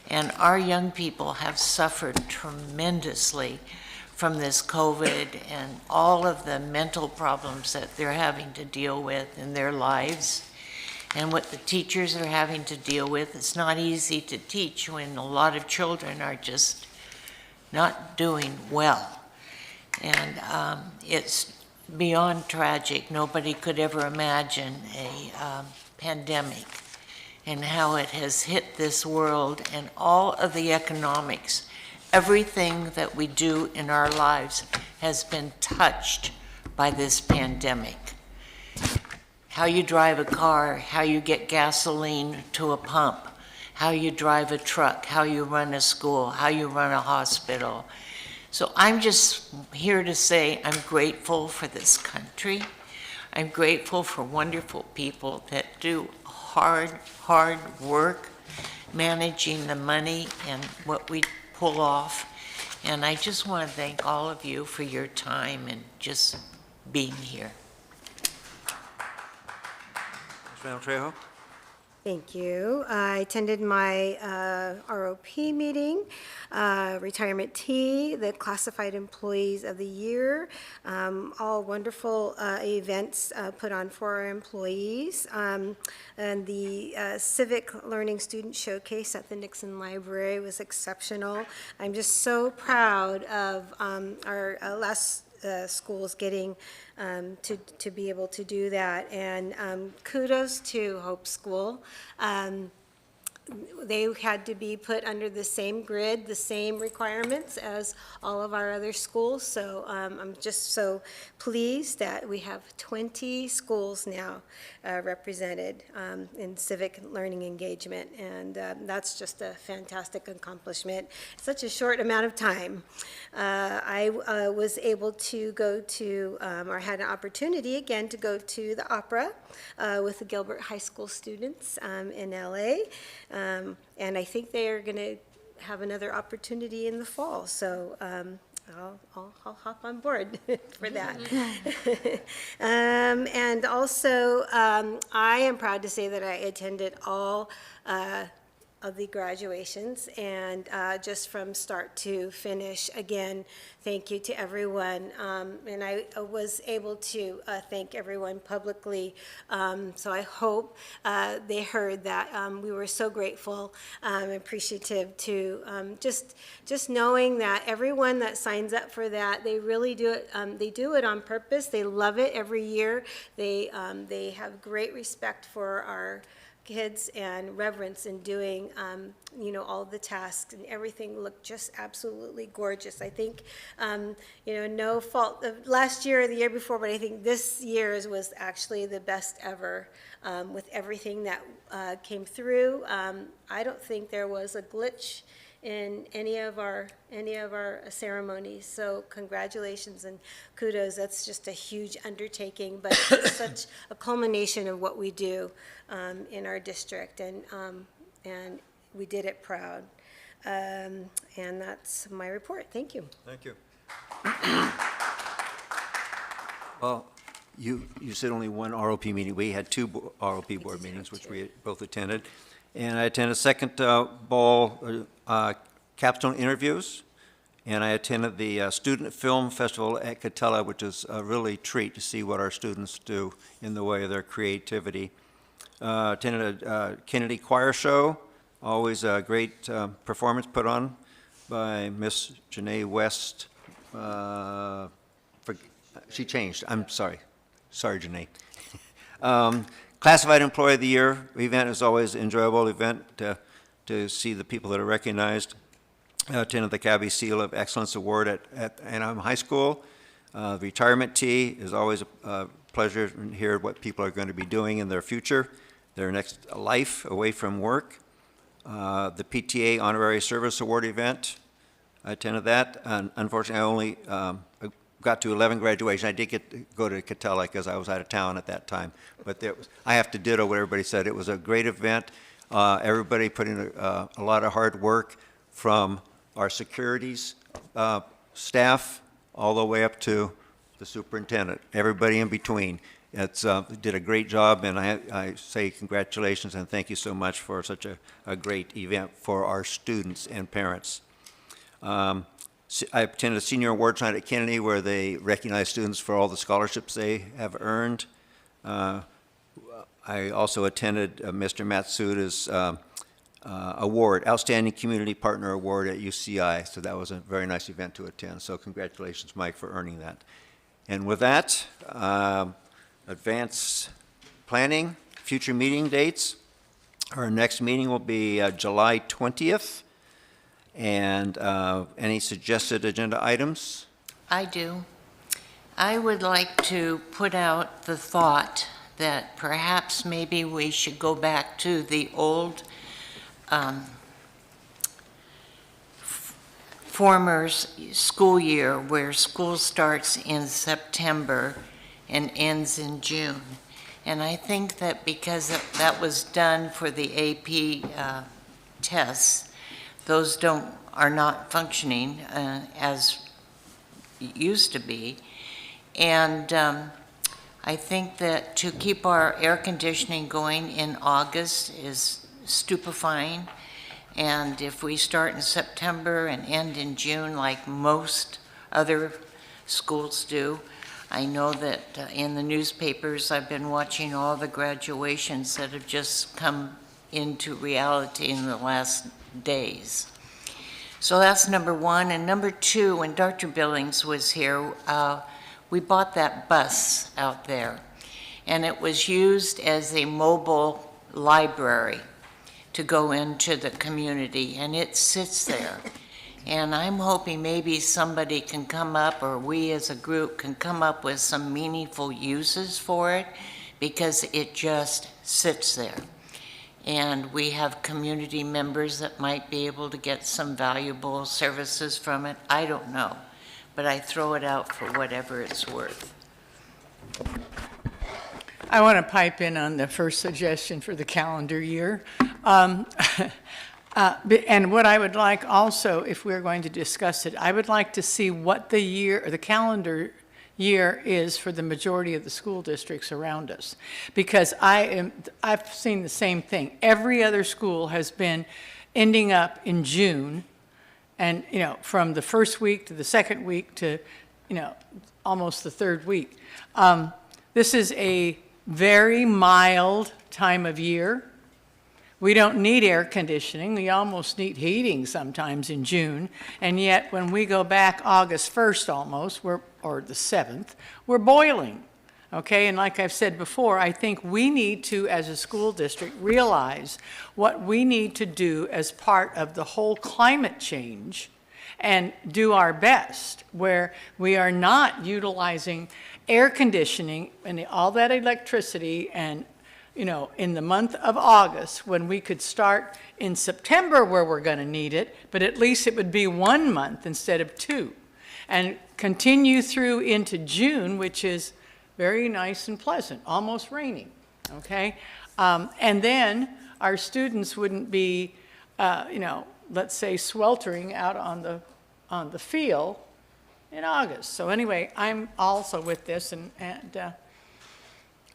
[SPEAKER 18] And our young people have suffered tremendously from this COVID and all of the mental problems that they're having to deal with in their lives, and what the teachers are having to deal with. It's not easy to teach when a lot of children are just not doing well. And it's beyond tragic. Nobody could ever imagine a pandemic and how it has hit this world, and all of the economics. Everything that we do in our lives has been touched by this pandemic. How you drive a car, how you get gasoline to a pump, how you drive a truck, how you run a school, how you run a hospital. So I'm just here to say I'm grateful for this country. I'm grateful for wonderful people that do hard work managing the money and what we pull off. And I just want to thank all of you for your time and just being here.
[SPEAKER 1] Ms. Trejo?
[SPEAKER 3] Thank you. I attended my ROP meeting, retirement tea, the classified employees of the year, all wonderful events put on for our employees, and the civic learning student showcase at the Nixon Library was exceptional. I'm just so proud of our last schools getting to be able to do that. And kudos to Hope School. They had to be put under the same grid, the same requirements as all of our other schools. So I'm just so pleased that we have 20 schools now represented in civic learning engagement. And that's just a fantastic accomplishment. Such a short amount of time. I was able to go to, or had an opportunity again to go to the opera with the Gilbert High School students in LA. And I think they are going to have another opportunity in the fall. So I'll hop on board for that. And also, I am proud to say that I attended all of the graduations, and just from start to finish, again, thank you to everyone. And I was able to thank everyone publicly, so I hope they heard that we were so grateful, appreciative to just knowing that everyone that signs up for that, they really do it, they do it on purpose. They love it every year. They have great respect for our kids and reverence in doing, all the tasks, and everything looked just absolutely gorgeous. I think, no fault of last year or the year before, but I think this year's was actually the best ever, with everything that came through. I don't think there was a glitch in any of our ceremonies. So congratulations and kudos. That's just a huge undertaking, but it's such a culmination of what we do in our district, and we did it proud. And that's my report. Thank you.
[SPEAKER 1] Thank you. Well, you said only one ROP meeting. We had two ROP board meetings, which we both attended. And I attended a second ball capstone interviews, and I attended the Student Film Festival at Catella, which is a really treat to see what our students do in the way of their creativity. Attended a Kennedy Choir Show, always a great performance put on by Miss Janae West. She changed, I'm sorry. Sorry, Janae. Classified Employee of the Year event is always an enjoyable event to see the people that are recognized. Attended the Cabby Seal of Excellence Award at Anaheim High School. The retirement tea is always a pleasure to hear what people are going to be doing in their future, their next life away from work. The PTA Honorary Service Award event, I attended that. And unfortunately, I only got to 11 graduation. I did get to go to Catella because I was out of town at that time. But I have to ditto what everybody said. It was a great event. Everybody put in a lot of hard work, from our securities staff all the way up to the superintendent, everybody in between. Did a great job, and I say congratulations and thank you so much for such a great event for our students and parents. I attended a senior awards night at Kennedy where they recognize students for all the scholarships they have earned. I also attended Mr. Matsuda's award, Outstanding Community Partner Award at UCI, so that was a very nice event to attend. So congratulations, Mike, for earning that. And with that, advanced planning, future meeting dates. Our next meeting will be July 20th. And any suggested agenda items?
[SPEAKER 18] I do. I would like to put out the thought that perhaps maybe we should go back to the old former school year, where school starts in September and ends in June. And I think that because that was done for the AP tests, those are not functioning as it used to be. And I think that to keep our air conditioning going in August is stupefying. And if we start in September and end in June like most other schools do, I know that in the newspapers I've been watching all the graduations that have just come into reality in the last days. So that's number one. And number two, when Dr. Billings was here, we bought that bus out there, and it was used as a mobile library to go into the community, and it sits there. And I'm hoping maybe somebody can come up, or we as a group can come up with some meaningful uses for it, because it just sits there. And we have community members that might be able to get some valuable services from it. I don't know, but I throw it out for whatever it's worth.
[SPEAKER 17] I want to pipe in on the first suggestion for the calendar year. And what I would like also, if we're going to discuss it, I would like to see what the year, or the calendar year is for the majority of the school districts around us. Because I've seen the same thing. Every other school has been ending up in June, and, you know, from the first week to the second week to, you know, almost the third week. This is a very mild time of year. We don't need air conditioning. We almost need heating sometimes in June. And yet, when we go back August 1st almost, or the 7th, we're boiling. Okay, and like I've said before, I think we need to, as a school district, realize what we need to do as part of the whole climate change and do our best, where we are not utilizing air conditioning and all that electricity and, you know, in the month of August, when we could start in September where we're going to need it, but at least it would be 1 month instead of 2, and continue through into June, which is very nice and pleasant, almost raining, okay? And then our students wouldn't be, you know, let's say sweltering out on the field in August. So anyway, I'm also with this, and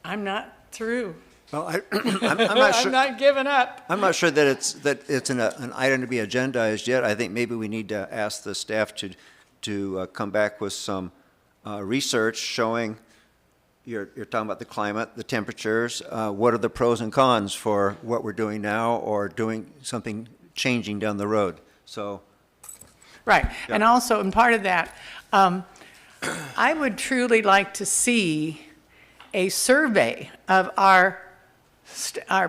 [SPEAKER 17] I'm not through.
[SPEAKER 1] Well, I'm not sure.
[SPEAKER 17] I'm not giving up.
[SPEAKER 1] I'm not sure that it's an item to be agendized yet. I think maybe we need to ask the staff to come back with some research showing, you're talking about the climate, the temperatures, what are the pros and cons for what we're doing now or doing something changing down the road. So.
[SPEAKER 17] Right,
[SPEAKER 1] Yeah.
[SPEAKER 17] and also, and part of that, I would truly like to see a survey of our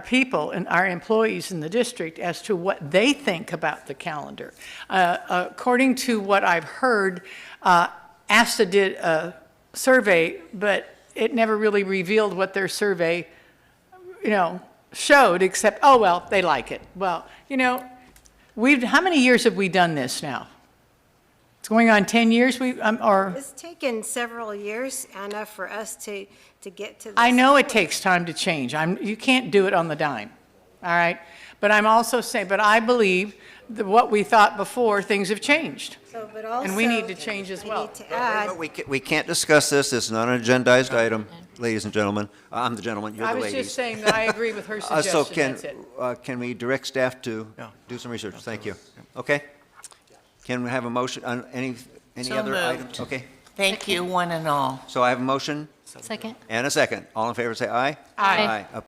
[SPEAKER 17] people and our employees in the district as to what they think about the calendar. According to what I've heard, ASTA did a survey, but it never really revealed what their survey, you know, showed, except, oh, well, they like it. Well, you know, how many years have we done this now? It's going on 10 years,
[SPEAKER 3] It's taken several years, Anna, for us to get to this.
[SPEAKER 17] I know it takes time to change. You can't do it on the dime, all right? But I'm also saying, but I believe that what we thought before, things have changed.
[SPEAKER 3] So, but
[SPEAKER 17] And we
[SPEAKER 3] also,
[SPEAKER 17] need to change as well.
[SPEAKER 3] I need to add,
[SPEAKER 1] But we can't discuss this. It's not an agendized item, ladies and gentlemen. I'm the gentleman, you're the
[SPEAKER 17] I was
[SPEAKER 1] ladies.
[SPEAKER 17] just saying that I agree with her
[SPEAKER 1] So
[SPEAKER 17] suggestion, that's it.
[SPEAKER 1] can we direct staff to do some research? Thank you. Okay? Can we have a motion on any
[SPEAKER 18] So
[SPEAKER 1] other
[SPEAKER 18] moved.
[SPEAKER 1] items? Okay.
[SPEAKER 18] Thank you, one and all.
[SPEAKER 1] So I have a motion
[SPEAKER 12] Second.
[SPEAKER 1] and a second. All in favor, say aye.
[SPEAKER 17] Aye.